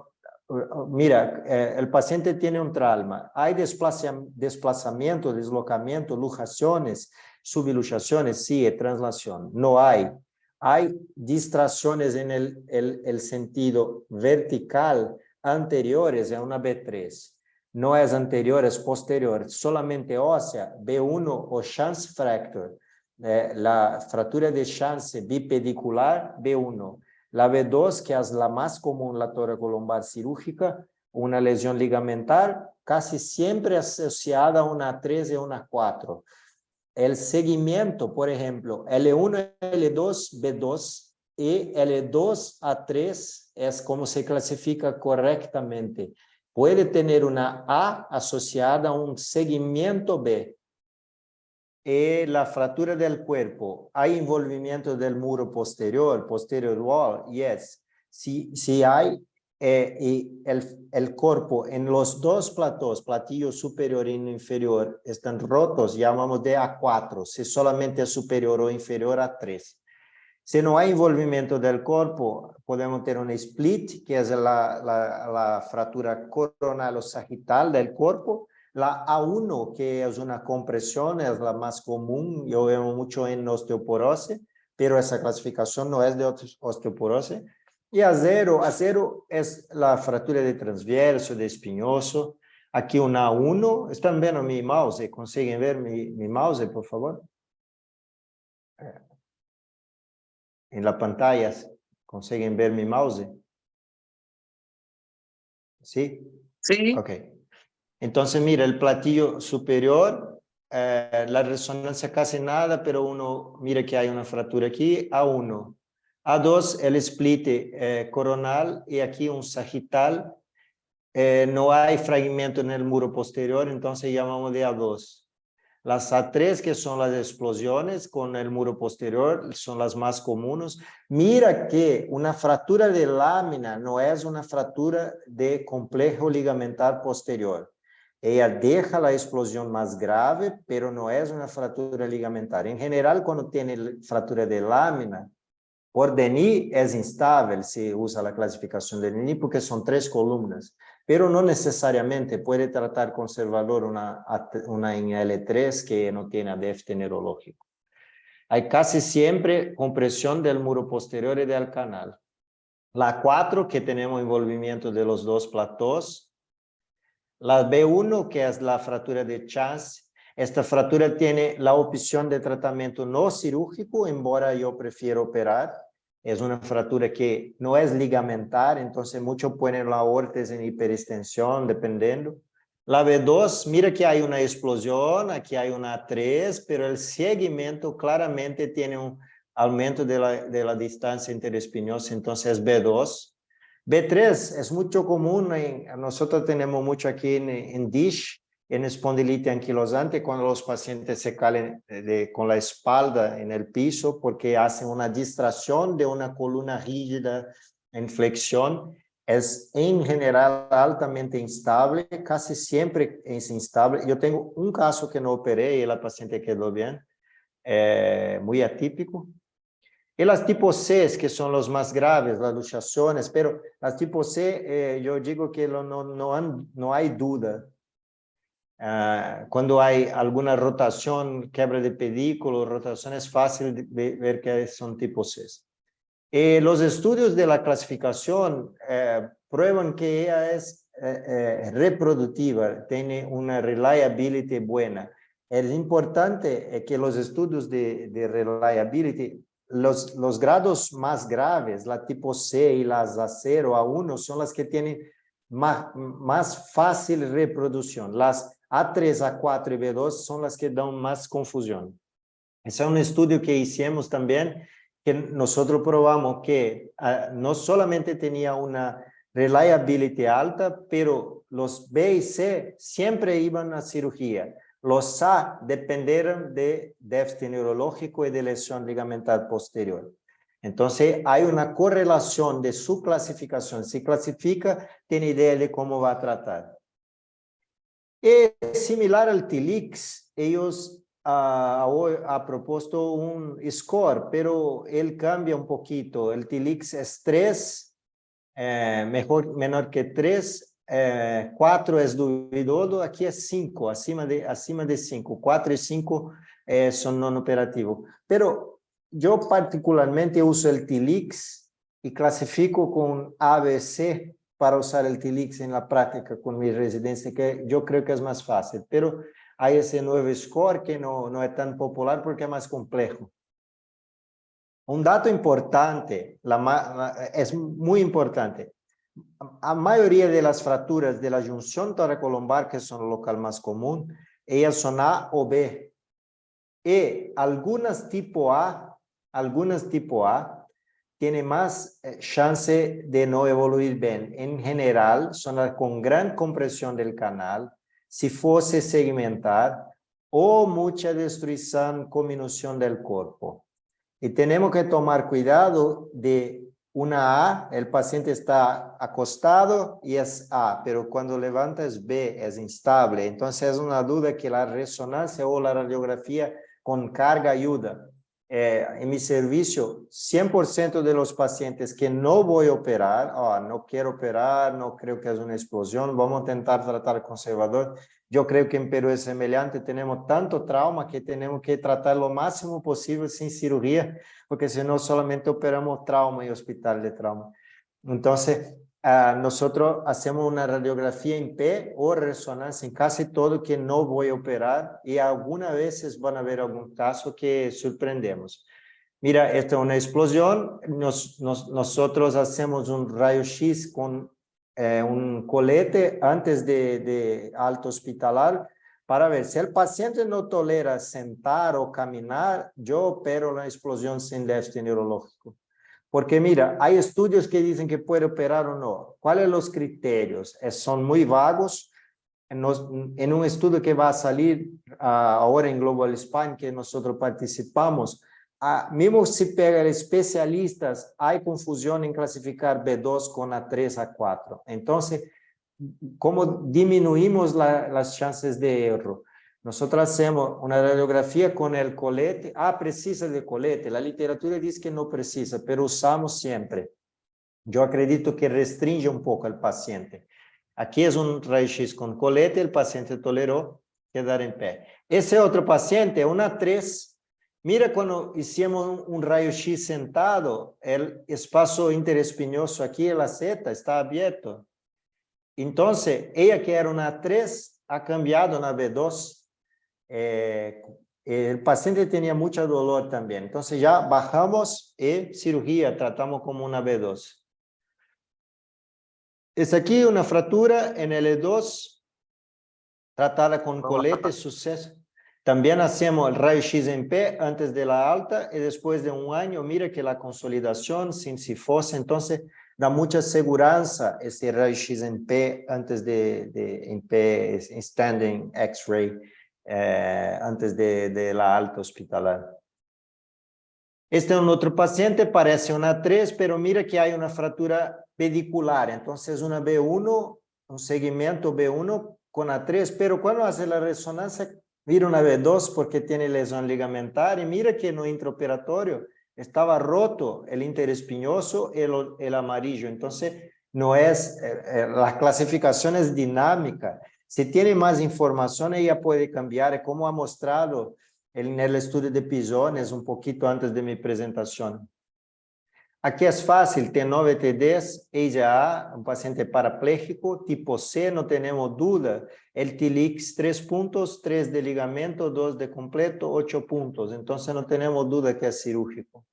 mira, el paciente tiene un trauma, hay desplazamiento, deslocamiento, luxaciones, subluxaciones, sí, translación, no hay. Hay distracciones en el sentido vertical anteriores a una B3. No es anterior, es posterior, solamente ósea, B1 o chance fracture, la fractura de chance bipedicular, B1. La B2, que es la más común, la toracolumbar cirúrgica, una lesión ligamentar, casi siempre asociada a una A3 y una A4. El seguimiento, por ejemplo, L1, L2, B2 y L2 a 3 es como se clasifica correctamente. Puede tener una A asociada a un seguimiento B. Y la fractura del cuerpo, ¿hay envolvimiento del muro posterior wall? Yes. Si hay, y el cuerpo en los dos platós, platillo superior y inferior, están rotos, llamamos de A4, si solamente es superior o inferior a 3. Si no hay envolvimiento del cuerpo, podemos tener un split, que es la fractura coronal o sagital del cuerpo. La A1, que es una compresión, es la más común, yo veo mucho en osteoporosis, pero esa clasificación no es de osteoporosis. Y A0 es la fractura de transverso, de espinhoso. Aquí una A1, ¿están viendo mi mouse? ¿Consiguen ver mi mouse, por favor? En la pantalla, ¿consiguen ver mi mouse? ¿Sí? Sí. Ok. Entonces, mira, el platillo superior, la resonancia casi nada, pero uno mira que hay una fractura aquí, A1. A2, el split coronal y aquí un sagital. No hay fragmento en el muro posterior, entonces llamamos de A2. Las A3, que son las explosiones con el muro posterior, son las más comunes. Mira que una fractura de lámina no es una fractura de complejo ligamentar posterior. Ella deja la explosión más grave, pero no es una fractura ligamentar. En general, cuando tiene fractura de lámina, por DNI es instável, se usa la clasificación de DNI porque son 3 columnas, pero no necesariamente puede tratar conservador una en L3 que no tiene déficit neurológico. Hay casi siempre compresión del muro posterior y del canal. La 4, que tenemos envolvimiento de los dos platós. La B1, que es la fractura de chance. Esta fractura tiene la opción de tratamiento no cirúrgico, embora yo prefiero operar. Es una fractura que no es ligamentar, entonces muchos ponen la órtesis en hiperextensión, dependiendo. La B2, mira que hay una explosión, aquí hay una A3, pero el seguimiento claramente tiene un aumento de la distancia interespinosa, entonces es B2. B3 es mucho común, nosotros tenemos mucho aquí en DISH, en espondilite anquilosante, cuando los pacientes se caen con la espalda en el piso porque hacen una distracción de una columna rígida en flexión. Es en general altamente instable, casi siempre es instable. Yo tengo un caso que no operé y la paciente quedó bien, muy atípico. Y las tipo C, que son los más graves, las luxaciones, pero las tipo C, yo digo que no hay duda. Cuando hay alguna rotación, quebra de pedículo, rotación, es fácil de ver que son tipo C. Los estudios de la clasificación prueban que ella es reproductiva, tiene una reliability buena. Es importante que los estudios de reliability, los grados más graves, la tipo C y las A0, A1, son las que tienen más fácil reproducción. Las A3, A4 y B2 son las que dan más confusión. Ese es un estudio que hicimos también, que nosotros probamos que no solamente tenía una reliability alta, pero los B y C siempre iban a cirugía. Los A dependieron de déficit neurológico y de lesión ligamentar posterior. Entonces, hay una correlación de su clasificación. Si clasifica, tiene idea de cómo va a tratar. Es similar al TILIX, ellos ha propuesto un score, pero él cambia un poquito. El TILIX es 3, menor que 3, 4 es dudoso, aquí es 5, acima de 5. 4 y 5 son no operativos. Pero yo particularmente uso el TILIX y clasifico con ABC para usar el TILIX en la práctica con mi residencia, que yo creo que es más fácil. Pero hay ese nuevo score que no es tan popular porque es más complejo. Un dato importante, es muy importante. A mayoría de las fracturas de la junción toracolumbar, que son el local más común, ellas son A o B. Y algunas tipo A tienen más chance de no evoluir bien. En general, son las con gran compresión del canal, si fuese segmentar, o mucha destrucción, cominución del cuerpo. Y tenemos que tomar cuidado de una A, el paciente está acostado y es A, pero cuando levanta es B, es instable. Entonces es una duda que la resonancia o la radiografía con carga ayuda. En mi servicio, 100% de los pacientes que no voy a operar, no quiero operar, no creo que es una explosión, vamos a intentar tratar conservador. Yo creo que en Perú es semejante, tenemos tanto trauma que tenemos que tratar lo máximo posible sin cirugía, porque si no solamente operamos trauma y hospital de trauma. Entonces, nosotros hacemos una radiografía en P o resonancia en casi todo que no voy a operar y algunas veces van a haber algún caso que sorprendemos. Mira, esta es una explosión, nosotros hacemos un rayo-x con un colete antes de alta hospitalar para ver si el paciente no tolera sentar o caminar, yo opero la explosión sin déficit neurológico. Porque mira, hay estudios que dicen que puede operar o no. ¿Cuáles son los criterios? Son muy vagos. En un estudio que va a salir ahora en Global Spine, que nosotros participamos, mismo si pegan especialistas, hay confusión en clasificar B2 con A3, A4. Entonces, ¿cómo disminuimos las chances de error? Nosotros hacemos una radiografía con el colete. Precisa de colete. La literatura dice que no precisa, pero usamos siempre. Yo acredito que restringe un poco al paciente. Aquí es un rayo-x con colete, el paciente toleró quedar en pie. Ese otro paciente, una 3, mira cuando hicimos un rayo-x sentado, el espacio interespinoso aquí en la seta está abierto. Entonces, ella que era una 3 ha cambiado a una B2. El paciente tenía mucho dolor también. Entonces ya bajamos y cirugía, tratamos como una B2. Es aquí una fractura en el E2, tratada con colete, suceso. También hacemos el rayo-x en P antes de la alta y después de un año, mira que la consolidación sin cifosis, entonces da mucha seguridad este rayo-x en P antes en P, standing X-ray, antes de la alta hospitalar. Este es un otro paciente, parece una 3, pero mira que hay una fractura pedicular, entonces una B1, un segmento B1 con A3, pero cuando hace la resonancia, mira una B2 porque tiene lesión ligamentaria, y mira que no intraoperatorio estaba roto el interespinoso, el amarillo, entonces no es, la clasificación es dinámica. Si tiene más información, ella puede cambiar, como ha mostrado en el estudio de Pisones un poquito antes de mi presentación. Aqui é fácil, T9, T10, EJA, um paciente parapléjico, tipo C, não temos dúvida, el TILIX 3 pontos, 3 de ligamento, 2 de completo, 8 pontos, então não temos dúvida que é cirúrgico.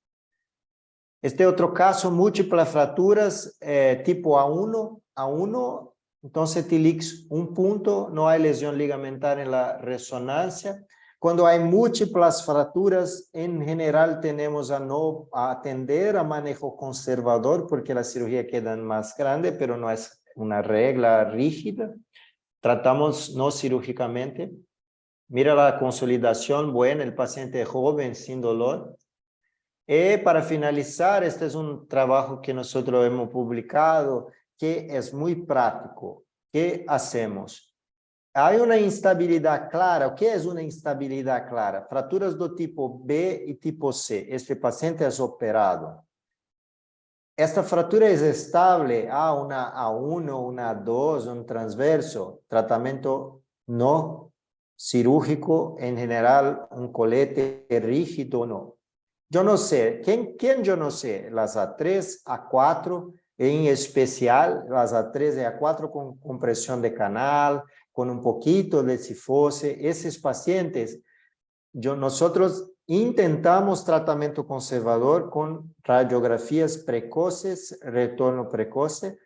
Este outro caso, múltiplas fraturas, tipo A1, então TILIX 1 ponto, não há lesão ligamentar na ressonância. Quando há múltiplas fraturas, em geral, temos a não atender a manejo conservador, porque a cirurgia queda mais grande, mas não é uma regra rígida. Tratamos não cirurgicamente. Mira a consolidação, buena, o paciente é jovem, sem dolor. E para finalizar, este é um trabalho que nós hemos publicado, que é muito prático. ¿Qué hacemos? Há uma instabilidade clara. O que é uma instabilidade clara? Fraturas do tipo B e tipo C. Este paciente é operado. Esta fratura é estável. Há uma A1, uma A2, um transverso. Tratamento não cirúrgico, em geral, um colete rígido ou não. Eu não sei. Quem eu não sei? As A3, A4, em especial, as A3 e A4 com compressão de canal, com um pouquinho de cifose. Esses pacientes, nós intentamos tratamento conservador com radiografias precoces, retorno precoce,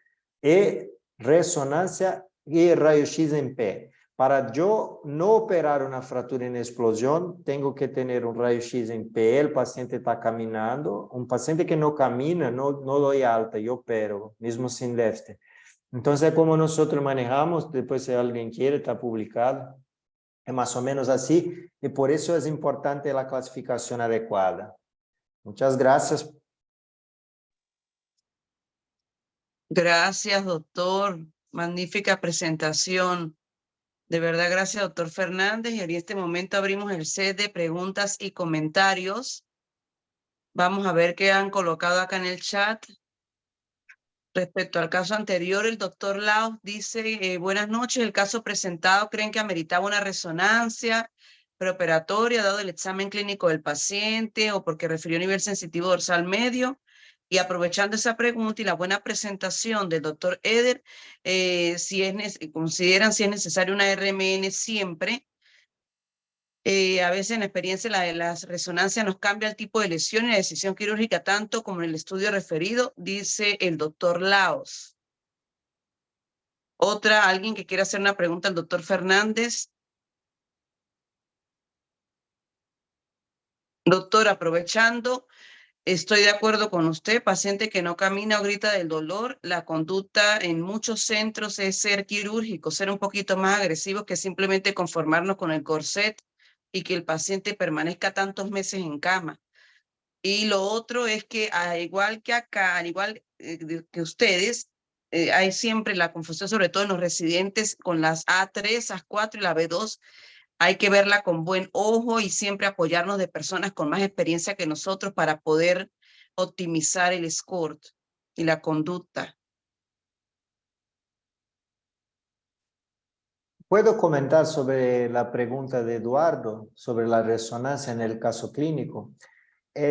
e ressonância e raio-x em pé. Para eu não operar uma fratura em explosão, tenho que ter um raio-x em pé, o paciente está caminhando. Um paciente que não camina, não dou alta, eu opero, mesmo sem leste. Então, é como nós manejamos, depois se alguém quer, está publicado. É mais ou menos assim, e por isso é importante a classificação adequada. Muitas graças. Gracias, doctor. Magnífica presentación. De verdad, gracias, doctor Fernández. Y en este momento abrimos el set de preguntas y comentarios. Vamos a ver qué han colocado acá en el chat. Respecto al caso anterior, el doctor Laos dice, buenas noches, el caso presentado, ¿creen que ameritaba una resonancia preoperatoria dado el examen clínico del paciente o porque refirió nivel sensitivo dorsal medio? Y aprovechando esa pregunta y la buena presentación del doctor Eder, consideran si es necesario una RMN siempre. A veces en la experiencia las resonancias nos cambia el tipo de lesión y la decisión quirúrgica tanto como en el estudio referido, dice el doctor Laos. Alguien que quiera hacer una pregunta al doctor Fernández. Doctor, aprovechando, estoy de acuerdo con usted, paciente que no camina o grita del dolor, la conducta en muchos centros es ser quirúrgico, ser un poquito más agresivos que simplemente conformarnos con el corset y que el paciente permanezca tantos meses en cama. Y lo otro es que, al igual que acá, al igual que ustedes, hay siempre la confusión, sobre todo en los residentes, con las A3, A4 y la B2. Hay que verla con buen ojo y siempre apoyarnos de personas con más experiencia que nosotros para poder optimizar el score y la conducta. ¿Puedo comentar sobre la pregunta de Eduardo sobre la resonancia en el caso clínico?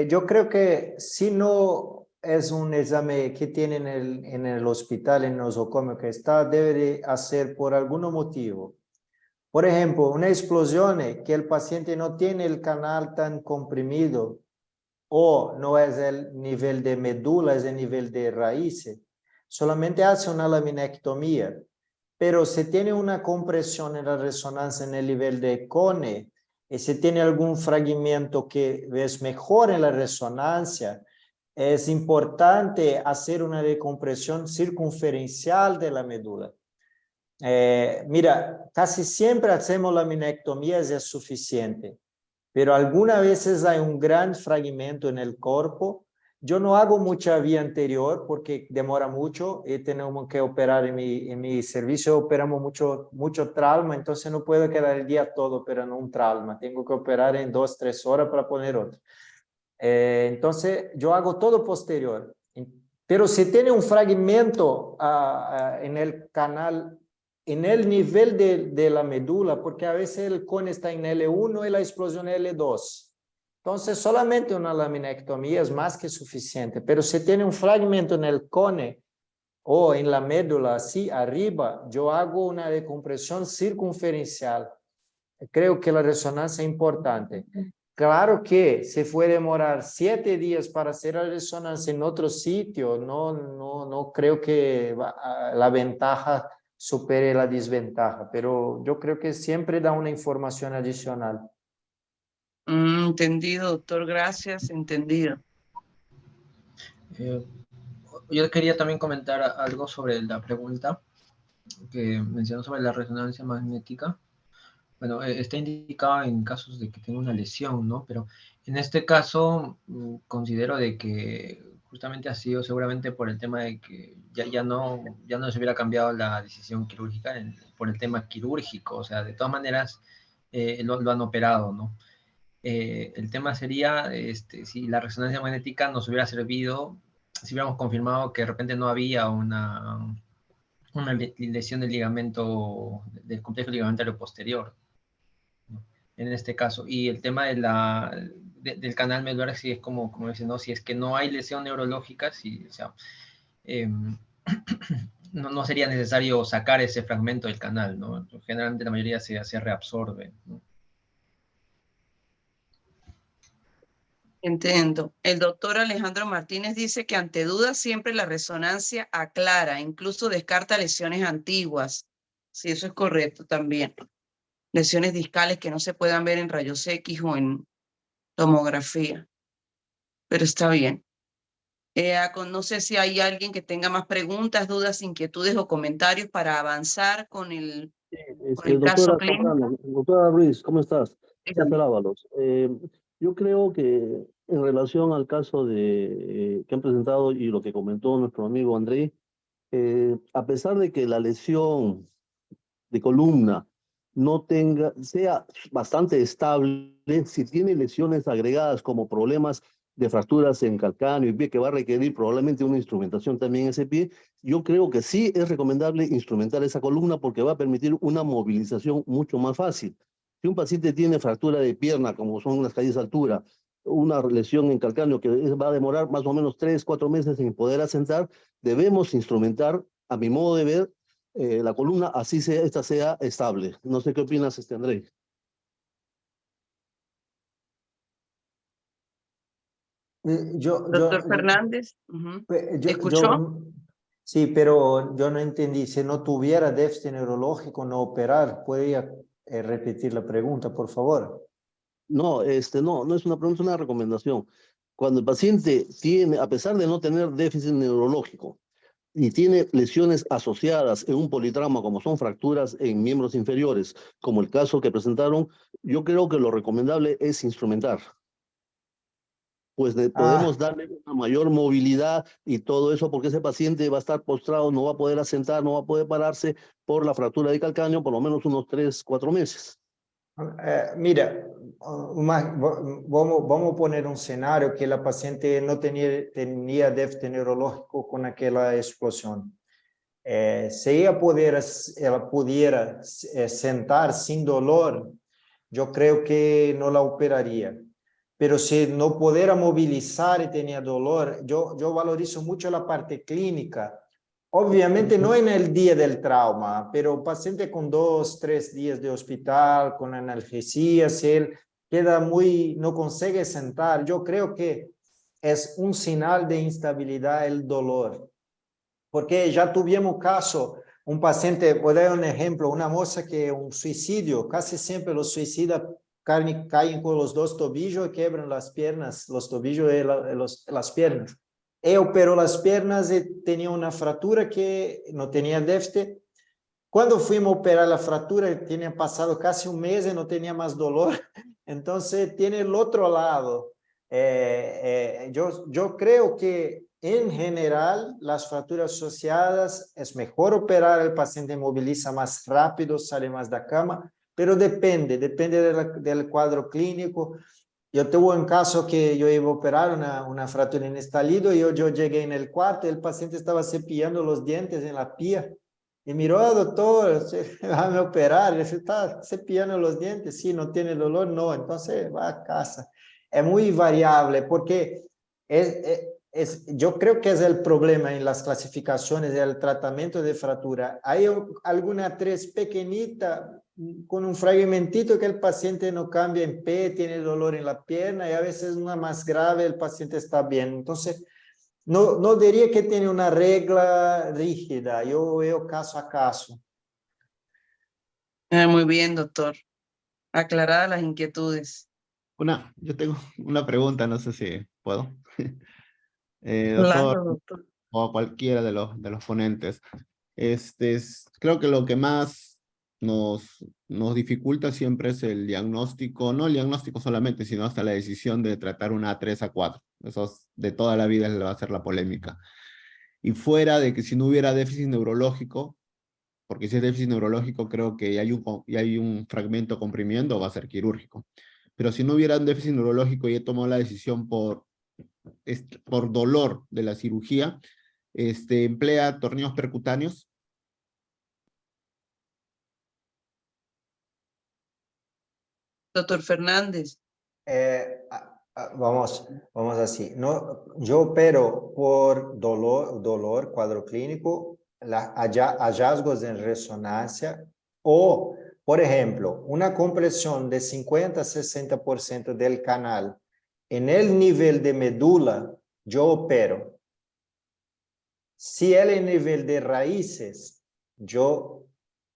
Yo creo que si no es un examen que tienen en el hospital, en nosocomio que está, debe de hacer por algún motivo. Por ejemplo, una explosión que el paciente no tiene el canal tan comprimido o no es el nivel de médula, es el nivel de raíces, solamente hace una laminectomía. Pero si tiene una compresión en la resonancia en el nivel de cone, y si tiene algún fragmento que es mejor en la resonancia, es importante hacer una decompresión circunferencial de la médula. Mira, casi siempre hacemos laminectomías y es suficiente, pero algunas veces hay un gran fragmento en el cuerpo. Yo no hago mucha vía anterior porque demora mucho y tenemos que operar en mi servicio, operamos mucho trauma, entonces no puedo quedar el día todo operando un trauma, tengo que operar en 2-3 horas para poner otro. Entonces yo hago todo posterior, pero si tiene un fragmento en el canal, en el nivel de la médula, porque a veces el cone está en L1 y la explosión L2. Entonces, solamente una laminectomía es más que suficiente, pero si tiene un fragmento en el cone o en la médula así arriba, yo hago una decompresión circunferencial. Creo que la resonancia es importante. Claro que se fue demorar 7 días para hacer la resonancia en otro sitio, no creo que la ventaja supere la desventaja, pero yo creo que siempre da una información adicional. Entendido, doctor, gracias, entendido. Yo quería también comentar algo sobre la pregunta que mencionó sobre la resonancia magnética. Bueno, está indicado en casos de que tenga una lesión, ¿no? Pero en este caso considero de que justamente ha sido seguramente por el tema de que ya no se hubiera cambiado la decisión quirúrgica por el tema quirúrgico. O sea, de todas maneras lo han operado, ¿no? El tema sería si la resonancia magnética nos hubiera servido, si hubiéramos confirmado que de repente no había una lesión del ligamento, del complejo ligamentario posterior, ¿no? En este caso. Y el tema del canal medular, si es como dicen, ¿no? Si es que no hay lesión neurológica, si, o sea, no sería necesario sacar ese fragmento del canal, ¿no? Generalmente la mayoría se reabsorbe, ¿no? Entiendo. El doctor Alejandro Martínez dice que ante dudas siempre la resonancia aclara, incluso descarta lesiones antiguas. Sí, eso es correcto también. Lesiones discales que no se puedan ver en rayos X o en tomografía. Pero está bien. No sé si hay alguien que tenga más preguntas, dudas, inquietudes o comentarios para avanzar con el caso clínico. Doctora Ruiz, ¿cómo estás? Dígame. César Ábalos. Yo creo que en relación al caso que han presentado y lo que comentó nuestro amigo André, a pesar de que la lesión de columna sea bastante estable, si tiene lesiones agregadas como problemas de fracturas en calcáneo y pie, que va a requerir probablemente una instrumentación también ese pie, yo creo que sí es recomendable instrumentar esa columna porque va a permitir una movilización mucho más fácil. Si un paciente tiene fractura de pierna, como son las caídas de altura, una lesión en calcáneo que va a demorar más o menos 3-4 meses en poder asentar, debemos instrumentar, a mi modo de ver, la columna, así esta sea estable. No sé qué opinas, André. Doctor Fernández, ¿escuchó? Sí, pero yo no entendí. Si no tuviera déficit neurológico, no operar. ¿Podría repetir la pregunta, por favor? No, no es una pregunta, es una recomendación. Cuando el paciente tiene, a pesar de no tener déficit neurológico, y tiene lesiones asociadas en un politrauma, como son fracturas en miembros inferiores, como el caso que presentaron, yo creo que lo recomendable es instrumentar. Pues podemos darle una mayor movilidad y todo eso, porque ese paciente va a estar postrado, no va a poder asentar, no va a poder pararse por la fractura de calcáneo por lo menos unos 3-4 meses. Mira, vamos a poner un escenario que la paciente no tenía déficit neurológico con aquella explosión. Si ella pudiera sentar sin dolor, yo creo que no la operaría. Pero si no pudiera movilizar y tenía dolor, yo valorizo mucho la parte clínica. Obviamente no en el día del trauma, pero paciente con 2-3 días de hospital, con analgesia, si él queda no consigue sentar, yo creo que es un señal de instabilidad el dolor. Porque ya tuvimos caso, un paciente, voy a dar un ejemplo, una moza que un suicidio, casi siempre los suicidas caen con los 2 tobillos y quebran las piernas, los tobillos y las piernas. Ella operó las piernas y tenía una fractura que no tenía déficit. Cuando fuimos a operar la fractura, tenía pasado casi un mes y no tenía más dolor. Entonces, tiene el otro lado. Yo creo que en general las fracturas asociadas es mejor operar, el paciente moviliza más rápido, sale más de la cama, pero depende del cuadro clínico. Yo tuve un caso que yo iba a operar una fractura en estalido y yo llegué en el cuarto y el paciente estaba cepillando los dientes en la pía. Y miró, doctor, déjame operar. Le está cepillando los dientes. Sí, no tiene dolor, no. Entonces va a casa. es muy variable porque yo creo que es el problema en las clasificaciones del tratamiento de fractura. Hay alguna 3 pequeñita con un fragmentito que el paciente no cambia en P, tiene dolor en la pierna, y a veces una más grave, el paciente está bien. Entonces, no diría que tiene una regla rígida, yo veo caso a caso. Muy bien, doctor. Aclaradas las inquietudes. Yo tengo una pregunta, no sé si puedo. Doctor, Claro, doctor. o a cualquiera de los ponentes. Creo que lo que más nos dificulta siempre es el diagnóstico, no el diagnóstico solamente, sino hasta la decisión de tratar una A3, A4. Eso de toda la vida va a ser la polémica. Y fuera de que si no hubiera déficit neurológico, porque si es déficit neurológico creo que hay un fragmento comprimiendo, va a ser quirúrgico. Pero si no hubiera un déficit neurológico y he tomado la decisión por dolor de la cirugía, emplea tornillos percutáneos. Doctor Fernández. Vamos así. No, yo opero por dolor cuadro clínico, hallazgos en resonancia o, por ejemplo, una compresión de 50-60% del canal en el nivel de médula, yo opero. Si el nivel de raíces, yo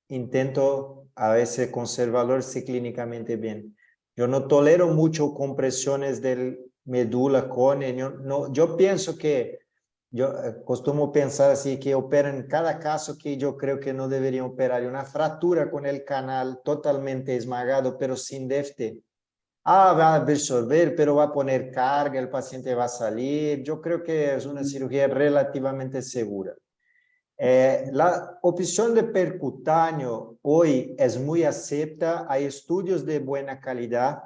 intento a veces conservarse clínicamente bien. Yo no tolero mucho compresiones del médula córnea. Yo pienso que, yo costumo pensar así, que operan en cada caso que yo creo que no deberían operar. Una fractura con el canal totalmente esmagado, pero sin déficit. Va a absorber, pero va a poner carga, el paciente va a salir. Yo creo que es una cirugía relativamente segura. La opción de percutáneo hoy es muy acepta, hay estudios de buena calidad.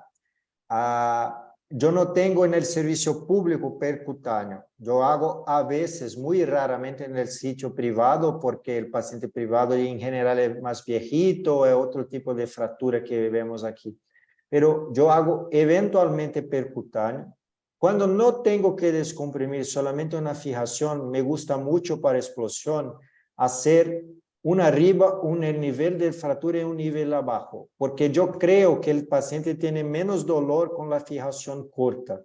Yo no tengo en el servicio público percutáneo, yo hago a veces, muy raramente en el sitio privado, porque el paciente privado en general es más viejito, es otro tipo de fractura que vemos aquí. Pero yo hago eventualmente percutáneo. Cuando no tengo que descomprimir solamente una fijación, me gusta mucho para explosión hacer un arriba, un nivel de fractura y un nivel abajo, porque yo creo que el paciente tiene menos dolor con la fijación corta.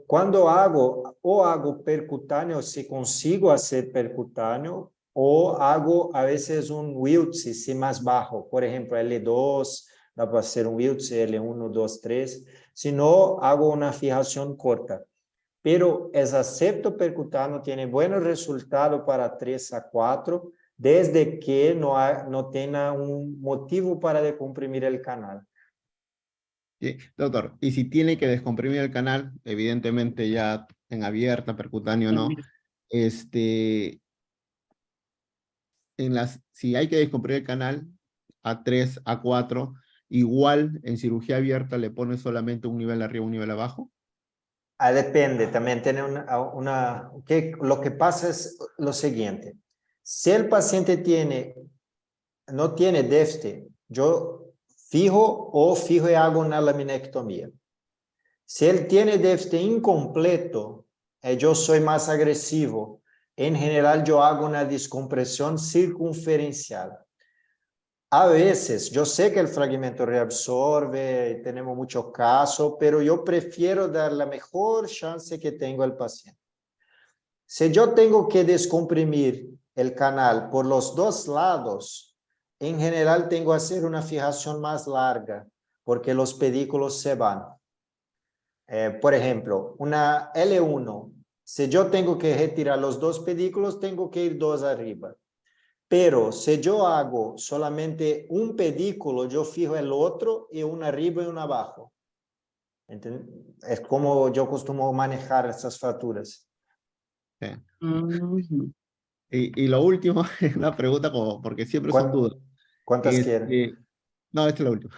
Cuando hago percutáneo, si consigo hacer percutáneo, o hago a veces un Wiltse, si más bajo, por ejemplo, L2, da para hacer un Wiltse, L1, 2, 3, si no, hago una fijación corta. Pero es acepto percutáneo, tiene buenos resultados para 3 a 4, desde que no tenga un motivo para decomprimir el canal. Sí, doctor, y si tiene que descomprimir el canal, evidentemente ya en abierta, percutáneo no, si hay que descomprimir el canal A3, A4, igual en cirugía abierta le pone solamente un nivel arriba, un nivel abajo. Depende, también tiene lo que pasa es lo siguiente. Si el paciente no tiene déficit, yo fijo y hago una laminectomía. Si él tiene déficit incompleto, yo soy más agresivo. En general, yo hago una descompresión circunferencial. A veces, yo sé que el fragmento reabsorbe, tenemos muchos casos, pero yo prefiero dar la mejor chance que tengo al paciente. Si yo tengo que descomprimir el canal por los dos lados, en general tengo que hacer una fijación más larga, porque los pedículos se van. Por ejemplo, una L1, si yo tengo que retirar los dos pedículos, tengo que ir 2 arriba. Pero si yo hago solamente un pedículo, yo fijo el otro y uno arriba y uno abajo. ¿Entiendes? Es como yo costumo manejar estas fracturas. Sí. Y lo último, una pregunta porque siempre son dudas. ¿Cuántas quieren? No, esta es la última.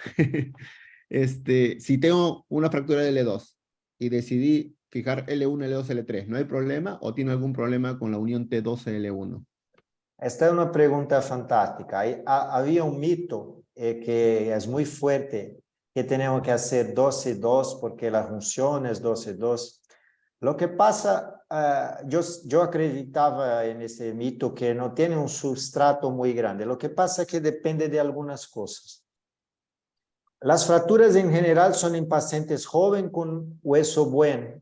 Si tengo una fractura de L2 y decidí fijar L1, L2, L3, ¿no hay problema o tiene algún problema con la unión T12-L1? Esta es una pregunta fantástica. Había un mito que es muy fuerte, que tenemos que hacer 12-2 porque la función es 12-2. Lo que pasa, yo acreditaba en ese mito que no tiene un substrato muy grande. Lo que pasa es que depende de algunas cosas. Las fracturas en general son en pacientes jóvenes con hueso de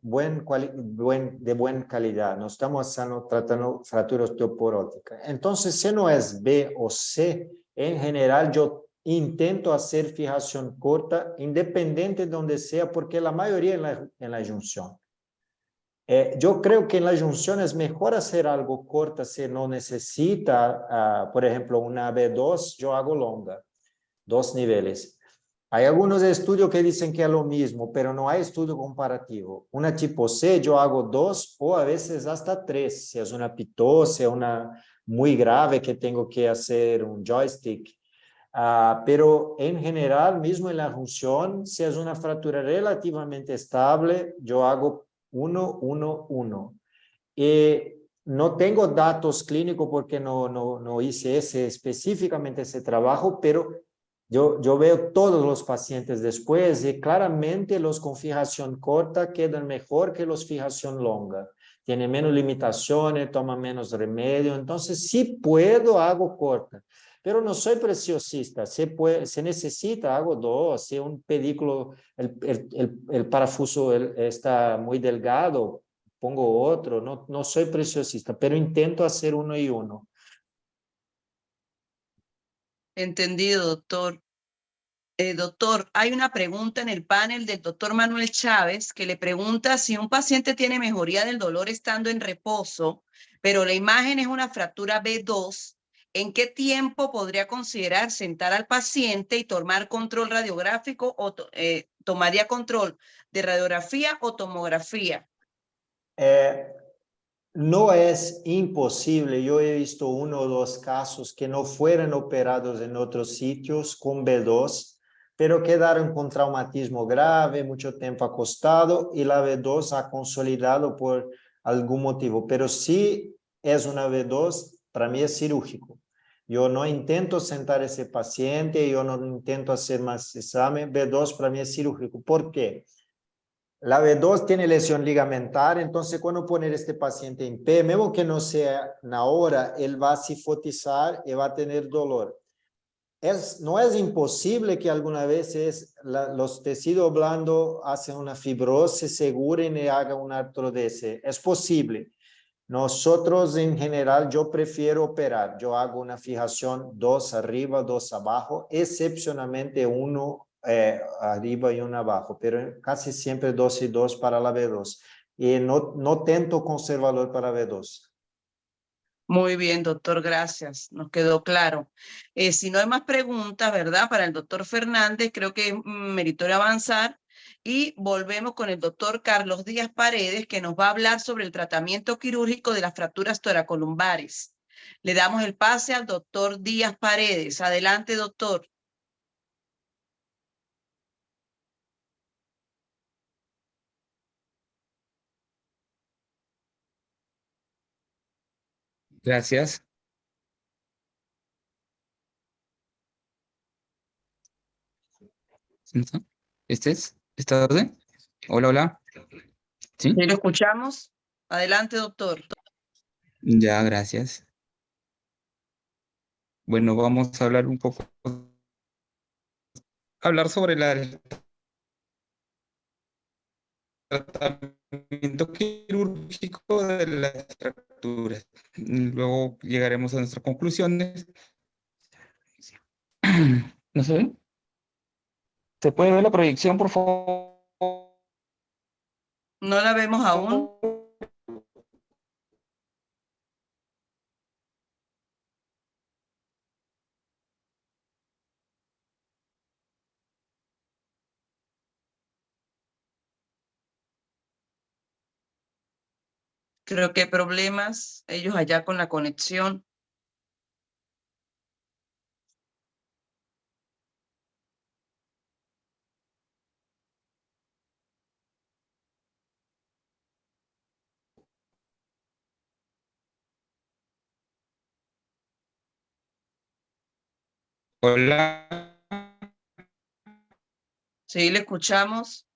buena calidad. No estamos tratando fracturas osteoporóticas. Entonces, si no es B o C, en general yo intento hacer fijación corta, independiente de donde sea, porque la mayoría en la junción. Yo creo que en la junción es mejor hacer algo corta si no necesita, por ejemplo, una B2, yo hago longa, 2 niveles. Hay algunos estudios que dicen que es lo mismo, pero no hay estudio comparativo. Una tipo C, yo hago 2 o a veces hasta 3, si es una pitosis, una muy grave que tengo que hacer un joystick. Pero en general, mismo en la junción, si es una fractura relativamente estable, yo hago 1, 1, 1. No tengo datos clínicos porque no hice específicamente ese trabajo, pero yo veo todos los pacientes después y claramente los con fijación corta quedan mejor que los fijación longa. Tienen menos limitaciones, toman menos remedio. Entonces, si puedo, hago corta. Pero no soy preciosista. Se necesita, hago 2. Si un pedículo, el parafuso está muy delgado, pongo otro. No soy preciosista, pero intento hacer 1 y 1. Entendido, doctor. Doctor, hay una pregunta en el panel del doctor Manuel Chávez que le pregunta si un paciente tiene mejoría del dolor estando en reposo, pero la imagen es una fractura B2, ¿en qué tiempo podría considerar sentar al paciente y tomar control radiográfico o tomaría control de radiografía o tomografía? No es imposible. Yo he visto 1 o 2 casos que no fueron operados en otros sitios con B2, pero quedaron con traumatismo grave, mucho tiempo acostado y la B2 ha consolidado por algún motivo. Pero si es una B2, para mí es cirúrgico. Yo no intento sentar ese paciente, yo no intento hacer más examen. B2 para mí es cirúrgico. ¿Por qué? La B2 tiene lesión ligamentaria, entonces cuando poner este paciente en pie, mesmo que no sea ahora, él va a cifotizar y va a tener dolor. No es imposible que alguna vez los tejidos blandos hacen una fibrosis, seguren y hagan una artrodesis. Es posible. Nosotros en general, yo prefiero operar. Yo hago una fijación 2 arriba, 2 abajo, excepcionalmente 1 arriba y 1 abajo, pero casi siempre 2 y 2 para la B2. Y no tento conservador para B2. Muy bien, doctor, gracias. Nos quedó claro. Si no hay más preguntas, ¿verdad? Para el doctor Fernández, creo que es meritorio avanzar y volvemos con el doctor Carlos Díaz Paredes, que nos va a hablar sobre el tratamiento quirúrgico de las fracturas toracolumbares. Le damos el pase al doctor Díaz Paredes. Adelante, doctor. Gracias. ¿Está orden? Hola, hola. ¿Sí? ¿Sí lo escuchamos? Adelante, doctor. Ya, gracias. Bueno, vamos a hablar un poco, hablar sobre el tratamiento quirúrgico de las fracturas. Luego llegaremos a nuestras conclusiones. ¿No se ve? ¿Se puede ver la proyección, por favor? No la vemos aún. Creo que hay problemas ellos allá con la conexión. Hola. Sí, le escuchamos.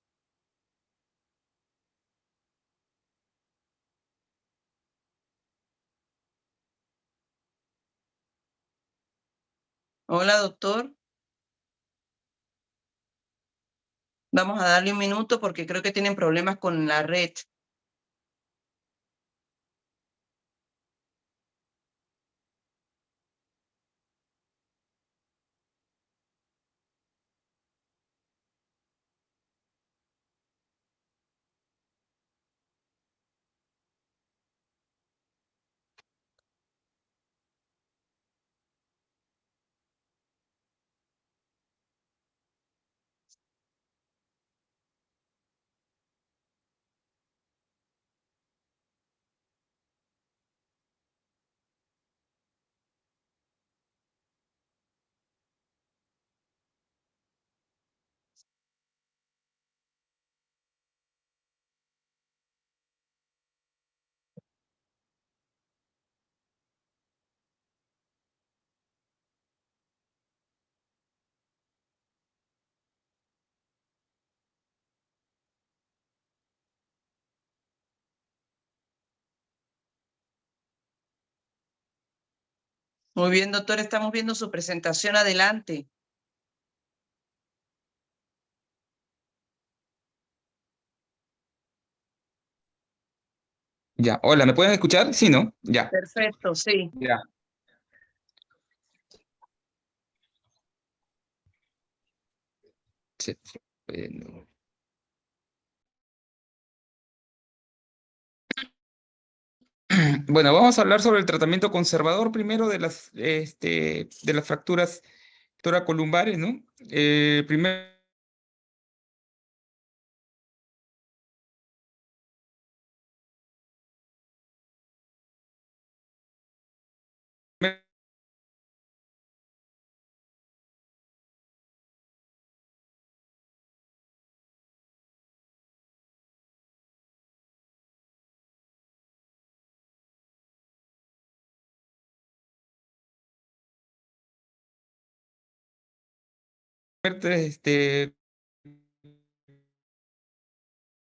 Hola, doctor. Vamos a darle un minuto porque creo que tienen problemas con la red. Muy bien, doctor, estamos viendo su presentación. Adelante. Ya, hola, ¿me pueden escuchar? Sí, ¿no? Ya, Perfecto, sí. ya. Sí, bueno. Bueno, vamos a hablar sobre el tratamiento conservador primero de las fracturas toracolumbares, ¿no? Primero,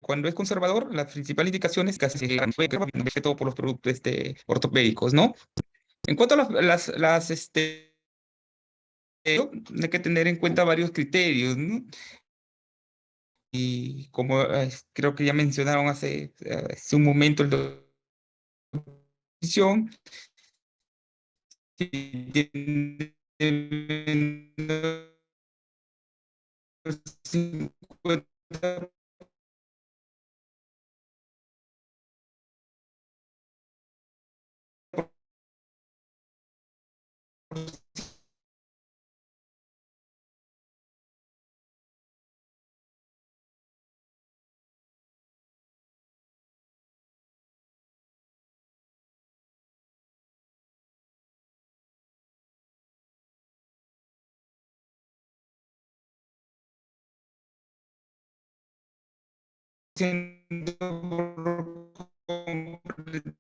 cuando es conservador, las principales indicaciones casi todo por los productos ortopédicos, ¿no? En cuanto a hay que tener en cuenta varios criterios, ¿no? Y como creo que ya mencionaron hace un momento el doctor,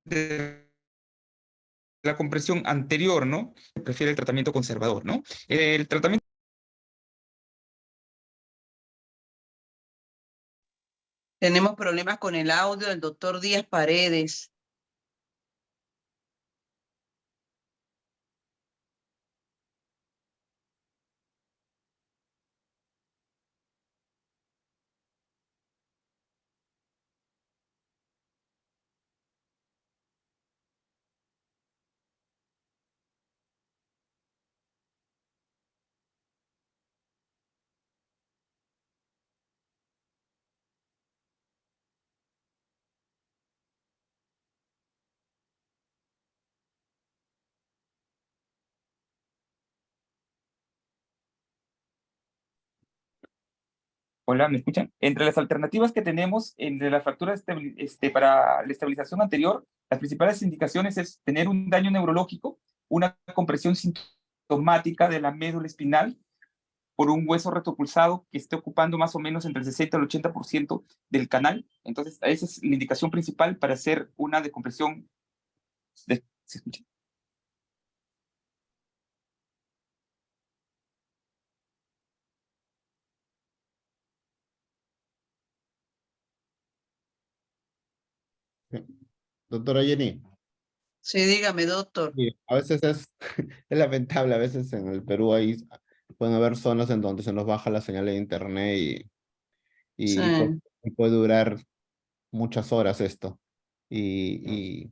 de la compresión anterior, ¿no? Prefiere el tratamiento conservador, ¿no? El tratamiento Tenemos problemas con el audio del doctor Díaz Paredes. Hola, ¿me escuchan? Entre las alternativas que tenemos entre la fractura para la estabilización anterior, las principales indicaciones es tener un daño neurológico, una compresión sintomática de la médula espinal por un hueso retropulsado que esté ocupando más o menos entre el 60 al 80% del canal. Entonces, esa es la indicación principal para hacer una decompresión. ¿Se escucha? Doctora Jenny. Sí, dígame, doctor. Sí, a veces es, es lamentable, a veces en el Perú ahí pueden haber zonas en donde se nos baja la señal de internet Sí. y puede durar muchas horas esto. Y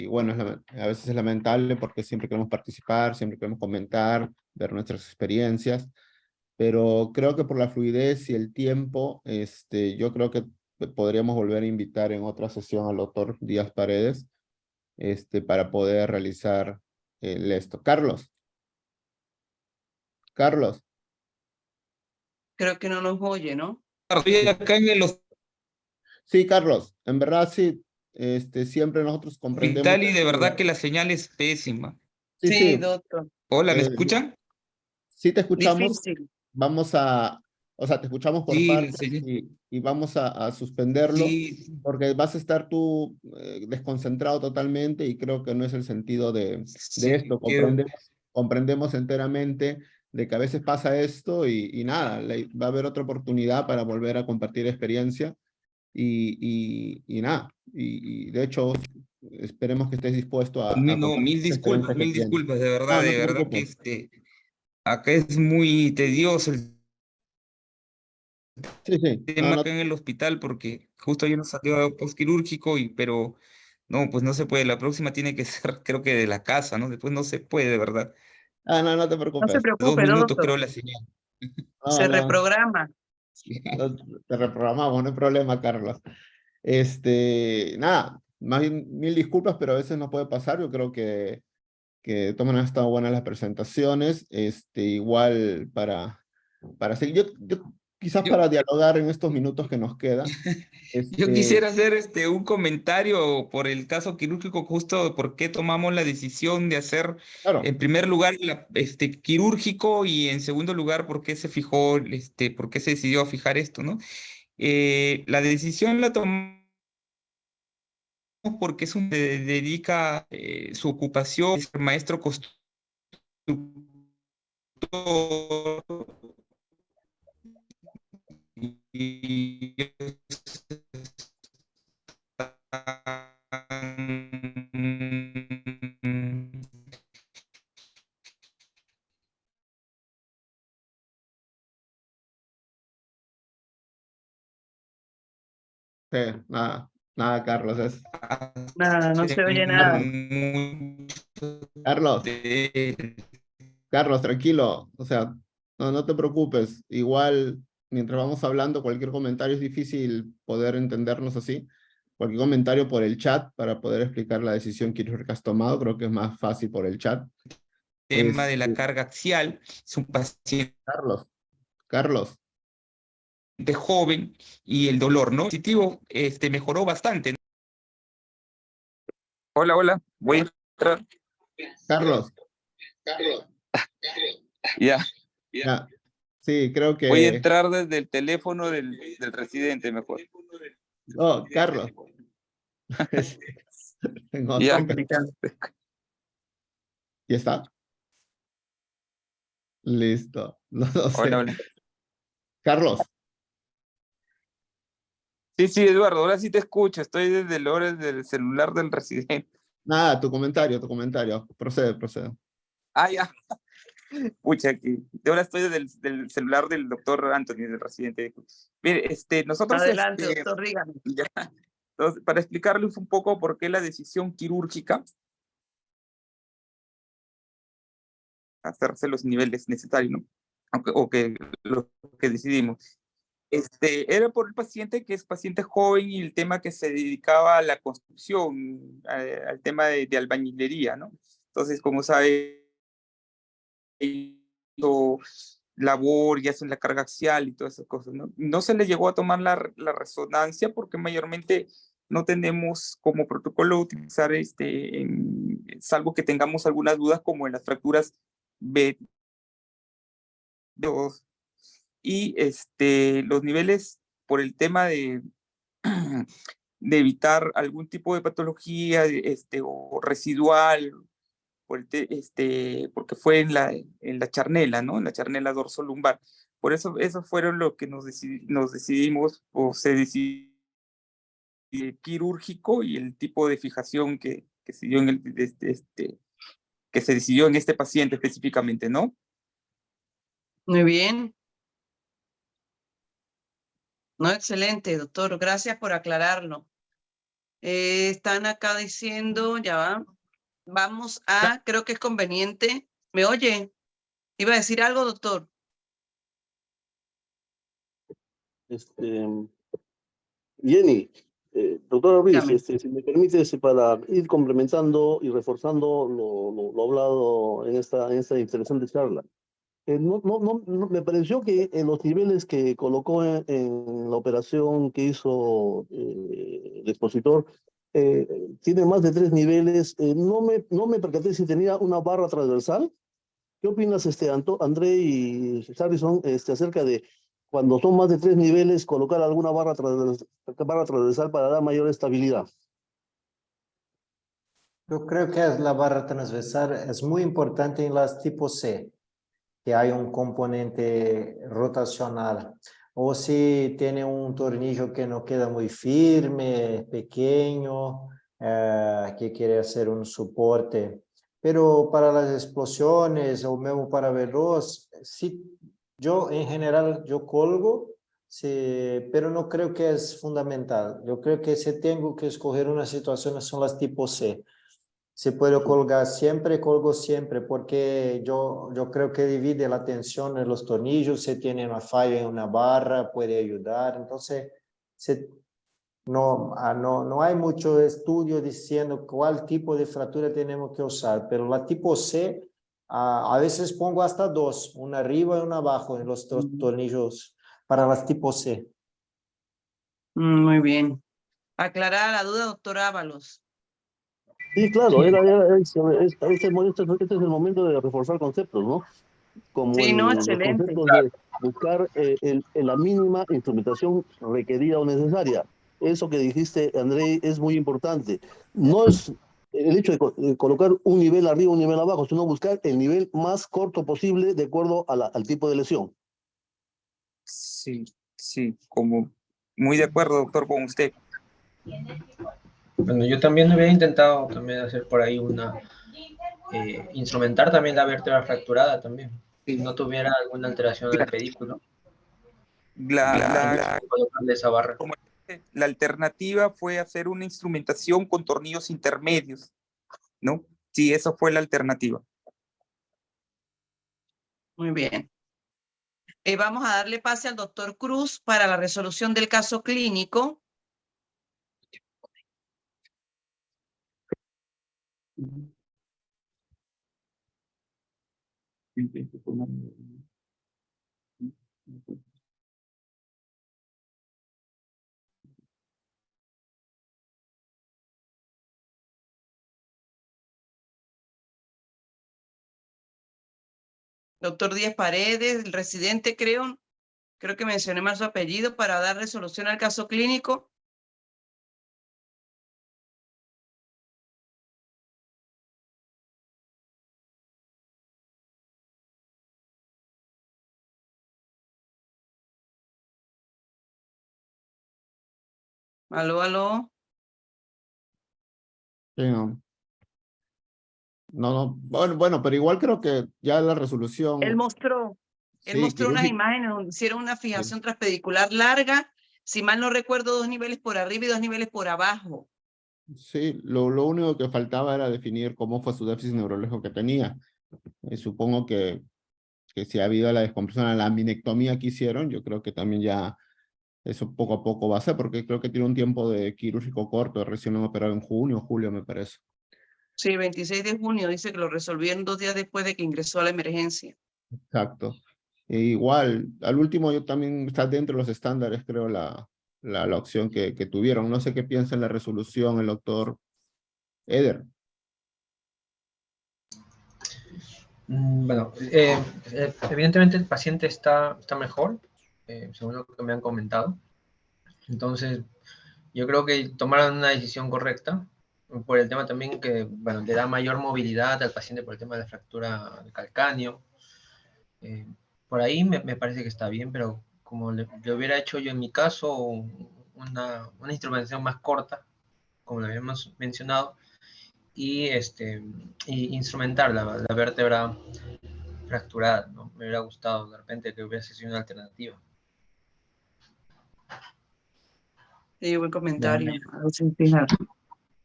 bueno, a veces es lamentable porque siempre queremos participar, siempre queremos comentar, ver nuestras experiencias, pero creo que por la fluidez y el tiempo, yo creo que podríamos volver a invitar en otra sesión al doctor Díaz Paredes, para poder realizar esto. Carlos, Creo que no nos oye, ¿no? Estoy acá en el sí, Carlos, en verdad sí, siempre nosotros comprendemos. hospital y de verdad que la señal es pésima. Sí, Sí, sí, doctor. Hola, ¿me eh, escuchan? sí te escuchamos, Difícil. vamos o sea, te escuchamos por Sí, la partes señal. y vamos a suspenderlo Sí, porque vas a estar tú desconcentrado totalmente y creo que no es el sentido de sí, esto. Comprendemos enteramente de que a veces pasa esto y nada, va a haber otra oportunidad para volver a compartir experiencia y nada. Y de hecho, esperemos que estés dispuesto a no, compartir la experiencia que mil tienes. disculpas, No, no de te verdad que preocupes. acá es muy tedioso el Sí, sí, no, tema no. acá en el hospital porque justo ayer nos salió postquirúrgico pero no, pues no se puede. La próxima tiene que ser, creo que de la casa, ¿no? Después no se puede, de verdad. No te No se preocupes. 2 preocupe, minutos doctor. creo la señal. No, Se no, reprograma. Sí. te reprogramamos, no hay problema, Carlos. Nada, más bien mil disculpas, pero a veces no puede pasar. Yo creo que de todas maneras han estado buenas las presentaciones. Igual para seguir, yo quizás Yo, para dialogar en estos minutos que nos queda. Yo quisiera hacer un comentario por el caso quirúrgico, justo por qué tomamos la decisión de hacer, Claro, en primer lugar, quirúrgico y en segundo lugar, por qué se fijó, por qué se decidió fijar esto, ¿no? La decisión la tomamos porque se dedica, su ocupación, es maestro constructor y sí, nada, Carlos. Nada, no se oye nada. mucho Carlos, de Carlos, tranquilo. O sea, no te preocupes. Igual, mientras vamos hablando, cualquier comentario es difícil poder entendernos así. Cualquier comentario por el chat para poder explicar la decisión que has tomado, creo que es más fácil por el chat. tema de la carga axial. Es un paciente Carlos, joven y el dolor, ¿no? Positivo, mejoró bastante. Hola, hola, voy a entrar. Carlos, Ya, ya. Sí, creo voy a que. entrar desde el teléfono del residente mejor. No, Carlos. Tengo Ya, otro. ¿Y está? Listo. No hola, sé. hola. Carlos, Sí, sí, Eduardo, ahora sí te escucho. Estoy desde el hora del celular del residente. nada, tu comentario. Procede. Ah, ya. Pucha, aquí. Ahora estoy desde del celular del doctor Anthony, del residente. Mire, nosotros, Adelante, doctor, dígame. ya, entonces, para explicarles un poco por qué la decisión quirúrgica, hacerse los niveles necesarios, ¿no? O que lo que decidimos. Era por el paciente que es paciente joven y el tema que se dedicaba a la construcción, al tema de albañilería, ¿no? Entonces, como sabe, hizo labor y hacen la carga axial y todas esas cosas, ¿no? No se le llegó a tomar la resonancia porque mayormente no tenemos como protocolo utilizar, salvo que tengamos algunas dudas como en las fracturas B2 y los niveles por el tema de evitar algún tipo de patología o residual porque fue en la charnela, ¿no? En la charnela dorsolumbar. Por eso fueron lo que nos decidimos o se decidió quirúrgico y el tipo de fijación que se dio en que se decidió en este paciente específicamente, ¿no? Muy bien. No, excelente, doctor. Gracias por aclararlo. Están acá diciendo, ya va. Vamos a, creo que es conveniente. ¿Me oye? ¿Iba a decir algo, doctor? Jenny, doctora Ruiz, Dígame. si me permites, para ir complementando y reforzando lo hablado en esta interesante charla. Me pareció que en los niveles que colocó en la operación que hizo el expositor, tiene más de 3 niveles. No me percaté si tenía una barra transversal. ¿Qué opinas, André y Harrison, acerca de cuando son más de 3 niveles, colocar alguna barra transversal para dar mayor estabilidad? Yo creo que la barra transversal es muy importante en las tipo C, que hay un componente rotacional. O si tiene un tornillo que no queda muy firme, pequeño, que quiere hacer un soporte. Pero para las explosiones o mismo para veloz, sí, yo en general yo colgo, sí, pero no creo que es fundamental. Yo creo que si tengo que escoger una situación son las tipo C. Si puedo colgar siempre, colgo siempre, porque yo creo que divide la tensión en los tornillos, si tiene una falla en una barra, puede ayudar. Entonces, no hay mucho estudio diciendo cuál tipo de fractura tenemos que usar, pero la tipo C, a veces pongo hasta 2, una arriba y una abajo en los tornillos para las tipo C. Muy bien. Aclarada la duda, doctor Ábalos. Sí, claro, Sí. este es el momento de reforzar conceptos, ¿no? Como Sí, no, los excelente. conceptos de buscar la mínima instrumentación requerida o necesaria. Eso que dijiste, André, es muy importante. No es el hecho de colocar un nivel arriba, un nivel abajo, sino buscar el nivel más corto posible de acuerdo al tipo de lesión. Sí, sí, como muy de acuerdo, doctor, con usted. Bueno, yo también había intentado también hacer por ahí instrumentar también la vértebra fracturada también, si no tuviera alguna alteración del pedículo, colocarle esa barra. Como la alternativa fue hacer una instrumentación con tornillos intermedios, ¿no? Sí, esa fue la alternativa. Muy bien. Vamos a darle pase al doctor Cruz para la resolución del caso clínico. Doctor Díaz Paredes, el residente, creo que mencioné mal su apellido, para dar resolución al caso clínico. Aló, aló. Sí, no. No, bueno, pero igual creo que ya la Él resolución, mostró sí, unas quirúrgica, imágenes donde hicieron una fijación transpedicular larga, si mal no recuerdo, 2 niveles por arriba y 2 niveles por abajo. sí, lo único que faltaba era definir cómo fue su déficit neurológico que tenía. Supongo que si ha habido la descompresión a la laminectomía que hicieron, yo creo que también ya eso poco a poco va a ser, porque creo que tiene un tiempo de quirúrgico corto, recién lo han operado en junio, julio, me parece. Sí, 26 de junio, dice que lo resolvieron 2 días después de que ingresó a la emergencia. Exacto. Igual, al último yo también está dentro de los estándares, creo, la opción que tuvieron. No sé qué piensa en la resolución el doctor Eder. Bueno, evidentemente el paciente está mejor, según lo que me han comentado. Entonces, yo creo que tomaron una decisión correcta por el tema también que, bueno, le da mayor movilidad al paciente por el tema de la fractura de calcáneo. Por ahí me parece que está bien, pero como le hubiera hecho yo en mi caso, una instrumentación más corta, como lo habíamos mencionado, y instrumentar la vértebra fracturada, ¿no? Me hubiera gustado de repente que hubiese sido una alternativa. Sí, buen comentario. A ver si fija,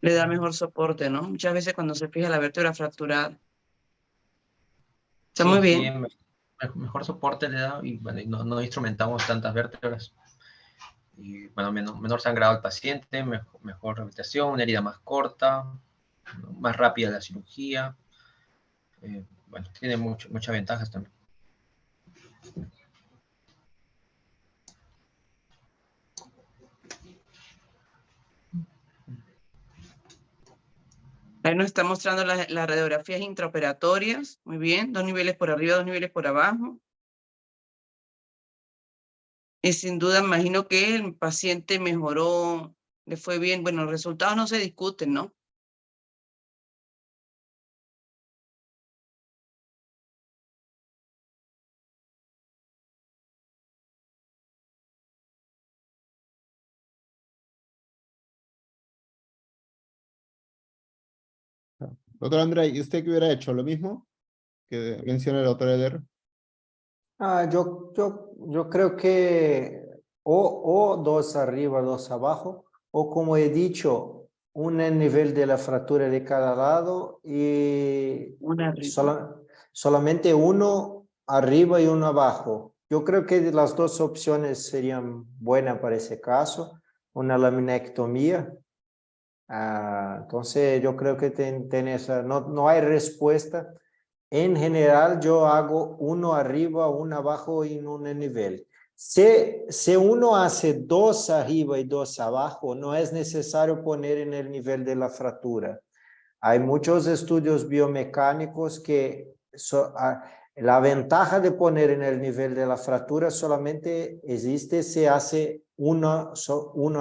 le da mejor soporte, ¿no? Muchas veces cuando se fija la vértebra fracturada. Está muy Sí, bien. mejor soporte le da y, bueno, y no instrumentamos tantas vértebras. Y bueno, menor sangrado al paciente, mejor rehabilitación, una herida más corta, ¿no? Más rápida la cirugía. Bueno, tiene muchas ventajas también. Ahí nos está mostrando las radiografías intraoperatorias. Muy bien, 2 niveles por arriba, 2 niveles por abajo. Y sin duda, imagino que el paciente mejoró, le fue bien. Bueno, los resultados no se discuten, ¿no? Doctor André, ¿y usted qué hubiera hecho? ¿Lo mismo que menciona el doctor Eder? Yo creo que o dos arriba, dos abajo, o como he dicho, un nivel de la fractura de cada lado y Una arriba. solamente uno arriba y uno abajo. Yo creo que las dos opciones serían buenas para ese caso. Una laminectomía. Entonces yo creo que no hay respuesta. En general yo hago uno arriba, uno abajo y un nivel. Si uno hace dos arriba y dos abajo, no es necesario poner en el nivel de la fractura. Hay muchos estudios biomecánicos que la ventaja de poner en el nivel de la fractura solamente existe si hace uno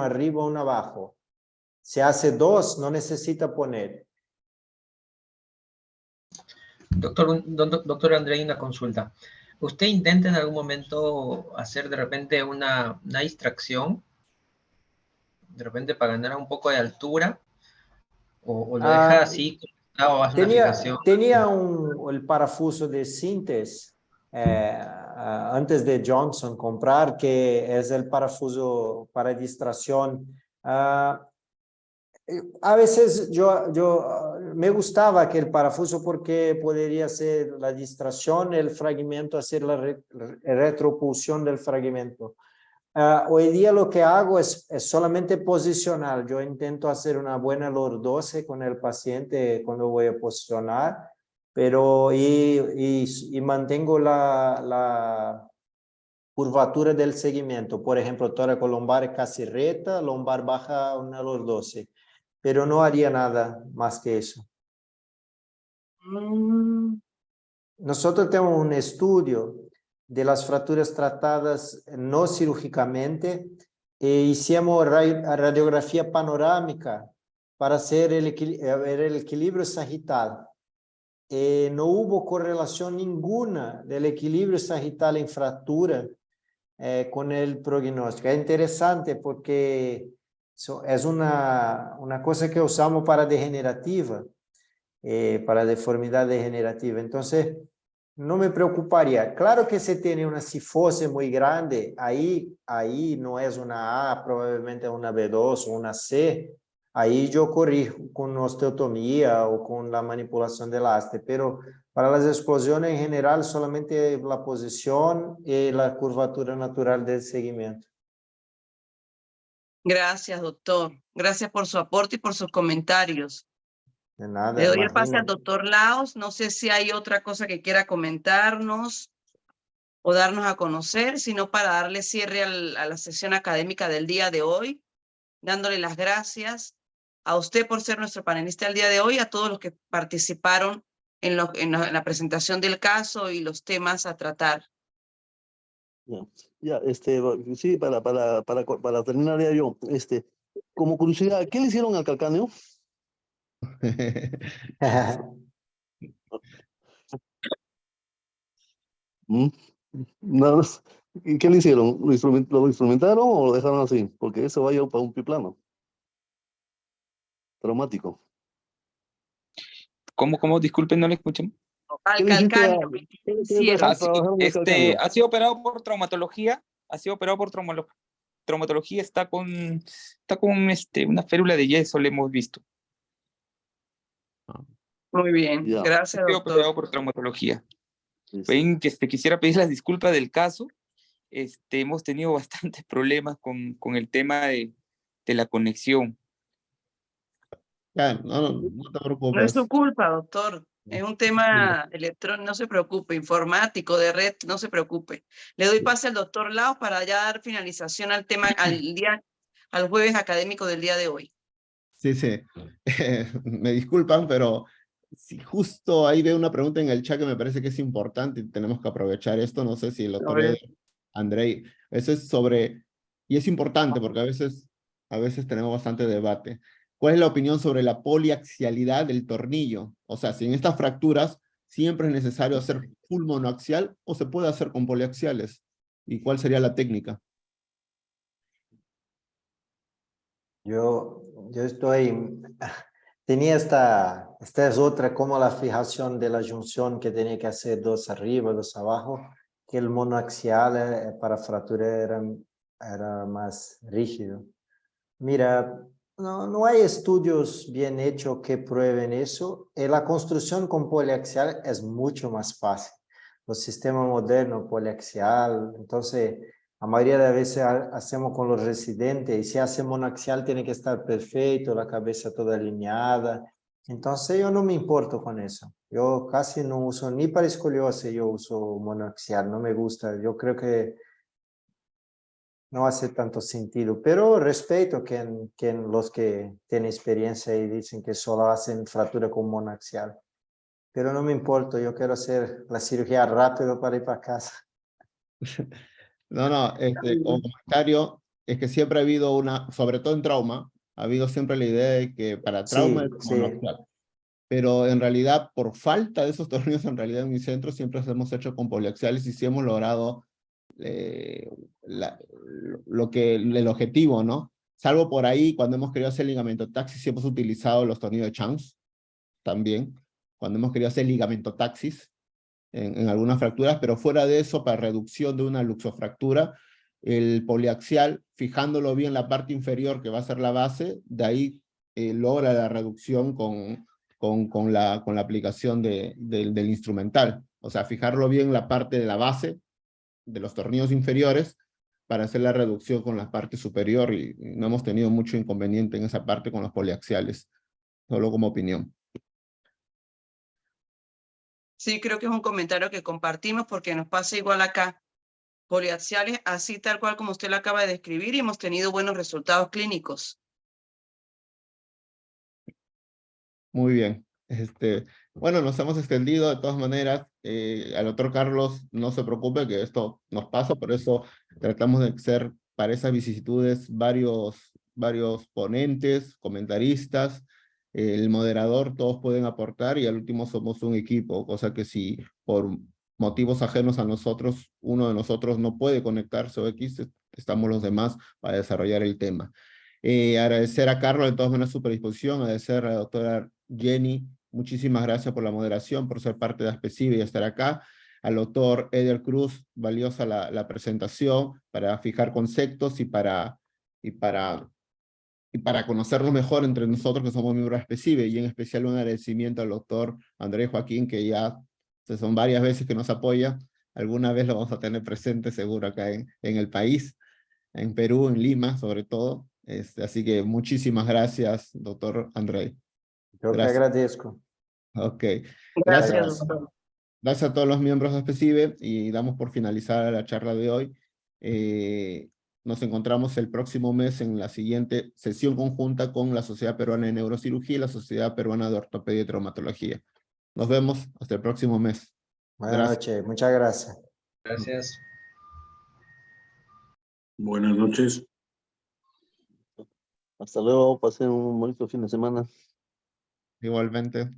arriba, uno abajo. Si hace dos, no necesita poner. Doctor André, una consulta. ¿Usted intenta en algún momento hacer de repente una distracción? De repente para ganar un poco de altura, o lo deja así, o hace una fijación. Tenía el parafuso de Sintes antes de Johnson comprar, que es el parafuso para distracción. A veces yo me gustaba aquel parafuso porque podría ser la distracción, el fragmento, hacer la retropulsión del fragmento. Hoy día lo que hago es solamente posicional. Yo intento hacer una buena lordose con el paciente cuando voy a posicionar, pero y mantengo la curvatura del segmento. Por ejemplo, toracolombar casi recta, lombar baja, una lordose. Pero no haría nada más que eso. Nosotros tenemos un estudio de las fracturas tratadas no cirúrgicamente e hicimos radiografía panorámica para ver el equilibrio sagital. No hubo correlación ninguna del equilibrio sagital en fractura con el pronóstico. Es interesante porque es una cosa que usamos para degenerativa, para deformidad degenerativa. Entonces, no me preocuparía. Claro que se tiene una cifosis muy grande, ahí no es una A, probablemente una B2 o una C. Ahí yo corrijo con osteotomía o con la manipulación del haste, pero para las explosiones en general solamente la posición y la curvatura natural del segmento. Gracias, doctor. Gracias por su aporte y por sus comentarios. De nada, Le doy el pase al imagino. doctor Laos. No sé si hay otra cosa que quiera comentarnos o darnos a conocer, sino para darle cierre a la sesión académica del día de hoy, dándole las gracias a usted por ser nuestro panelista el día de hoy, a todos los que participaron en la presentación del caso y los temas a tratar. Ya, sí, para terminar ya yo, como curiosidad, ¿qué le hicieron al calcáneo? Mm, Nada más. ¿Y qué le hicieron? ¿Lo instrumentaron o lo dejaron así? Porque eso va a ir para un biplano. Traumático. ¿Cómo? Disculpen, no le escuché. ¿Qué le hiciste Calcáneo, qué le hicieron. trabajaron el calcáneo? Ha sido operado por traumatología, traumatología, está con una férula de yeso, le hemos visto. Muy bien, Ya. Ha gracias, sido doctor. operado por traumatología. Sí. Ven, quisiera pedir las disculpas del caso. Hemos tenido bastantes problemas con el tema de la conexión. Ya, no te No es su preocupes. culpa, doctor. Es un tema electrónico, no se preocupe, informático, de red, no se preocupe. Le doy pase al doctor Laos para ya dar finalización al tema, al jueves académico del día de hoy. Sí, sí. Me disculpan, pero si justo ahí veo una pregunta en el chat que me parece que es importante y tenemos que aprovechar esto. No sé si el A doctor ver. Andrei, eso es sobre, y es importante porque a veces tenemos bastante debate. ¿Cuál es la opinión sobre la poliaxialidad del tornillo? O sea, si en estas fracturas siempre es necesario hacer full monoaxial o se puede hacer con poliaxiales. ¿Y cuál sería la técnica? Yo tenía esta es otra, como la fijación de la junción que tenía que hacer dos arriba, dos abajo, que el monoaxial para fractura era más rígido. Mira, no hay estudios bien hechos que prueben eso. La construcción con poliaxial es mucho más fácil. Los sistemas modernos poliaxial, entonces la mayoría de veces hacemos con los residentes y si hace monoaxial tiene que estar perfecto, la cabeza toda alineada. Entonces yo no me importo con eso. Yo casi no uso ni para escoliosis, yo uso monoaxial, no me gusta. Yo creo que no hace tanto sentido, pero respeto que los que tienen experiencia y dicen que solo hacen fractura con monoaxial. Pero no me importa, yo quiero hacer la cirugía rápido para ir para casa. No, como comentario, es que siempre ha habido sobre todo en trauma, ha habido siempre la idea de que para trauma Sí, es sí. monoaxial. Pero en realidad, por falta de esos tornillos, en realidad en mi centro siempre los hemos hecho con poliaxiales y sí hemos logrado eh, el objetivo, ¿no? Salvo por ahí, cuando hemos querido hacer ligamento taxis, sí hemos utilizado los tornillos de Chance también, cuando hemos querido hacer ligamento taxis en algunas fracturas, pero fuera de eso, para reducción de una luxofractura, el poliaxial, fijándolo bien la parte inferior, que va a ser la base, de ahí logra la reducción con la aplicación del instrumental. O sea, fijarlo bien la parte de la base, de los tornillos inferiores, para hacer la reducción con la parte superior, y no hemos tenido mucho inconveniente en esa parte con los poliaxiales, solo como opinión. Sí, creo que es un comentario que compartimos porque nos pasa igual acá. Poliaxiales, así tal cual como usted lo acaba de describir, y hemos tenido buenos resultados clínicos. Muy bien. Bueno, nos hemos extendido de todas maneras. Al doctor Carlos, no se preocupe que esto nos pasa, por eso tratamos de ser para esas vicisitudes varios ponentes, comentaristas, el moderador, todos pueden aportar y al último somos un equipo, cosa que si por motivos ajenos a nosotros, uno de nosotros no puede conectarse o X, estamos los demás para desarrollar el tema. Agradecer a Carlos de todas maneras su predisposición, agradecer a la doctora Jenny, muchísimas gracias por la moderación, por ser parte de ASPECIBE y estar acá. Al doctor Eder Cruz, valiosa la presentación para fijar conceptos y para conocernos mejor entre nosotros que somos miembros de ASPECIBE, y en especial un agradecimiento al doctor Andrés Joaquín, que ya son varias veces que nos apoya. Alguna vez lo vamos a tener presente seguro acá en el país, en Perú, en Lima sobre todo. Así que muchísimas gracias, doctor Andrei. Yo que Gracias. agradezco. Ok. Gracias, Gracias. doctor. Gracias a todos los miembros de ASPECIBE y damos por finalizada la charla de hoy. Nos encontramos el próximo mes en la siguiente sesión conjunta con la Sociedad Peruana de Neurocirugía y la Sociedad Peruana de Ortopedia y Traumatología. Nos vemos hasta el próximo mes. Buenas Gracias. noches, muchas gracias. Gracias. Buenas noches. Hasta luego, pasen un bonito fin de semana. Igualmente.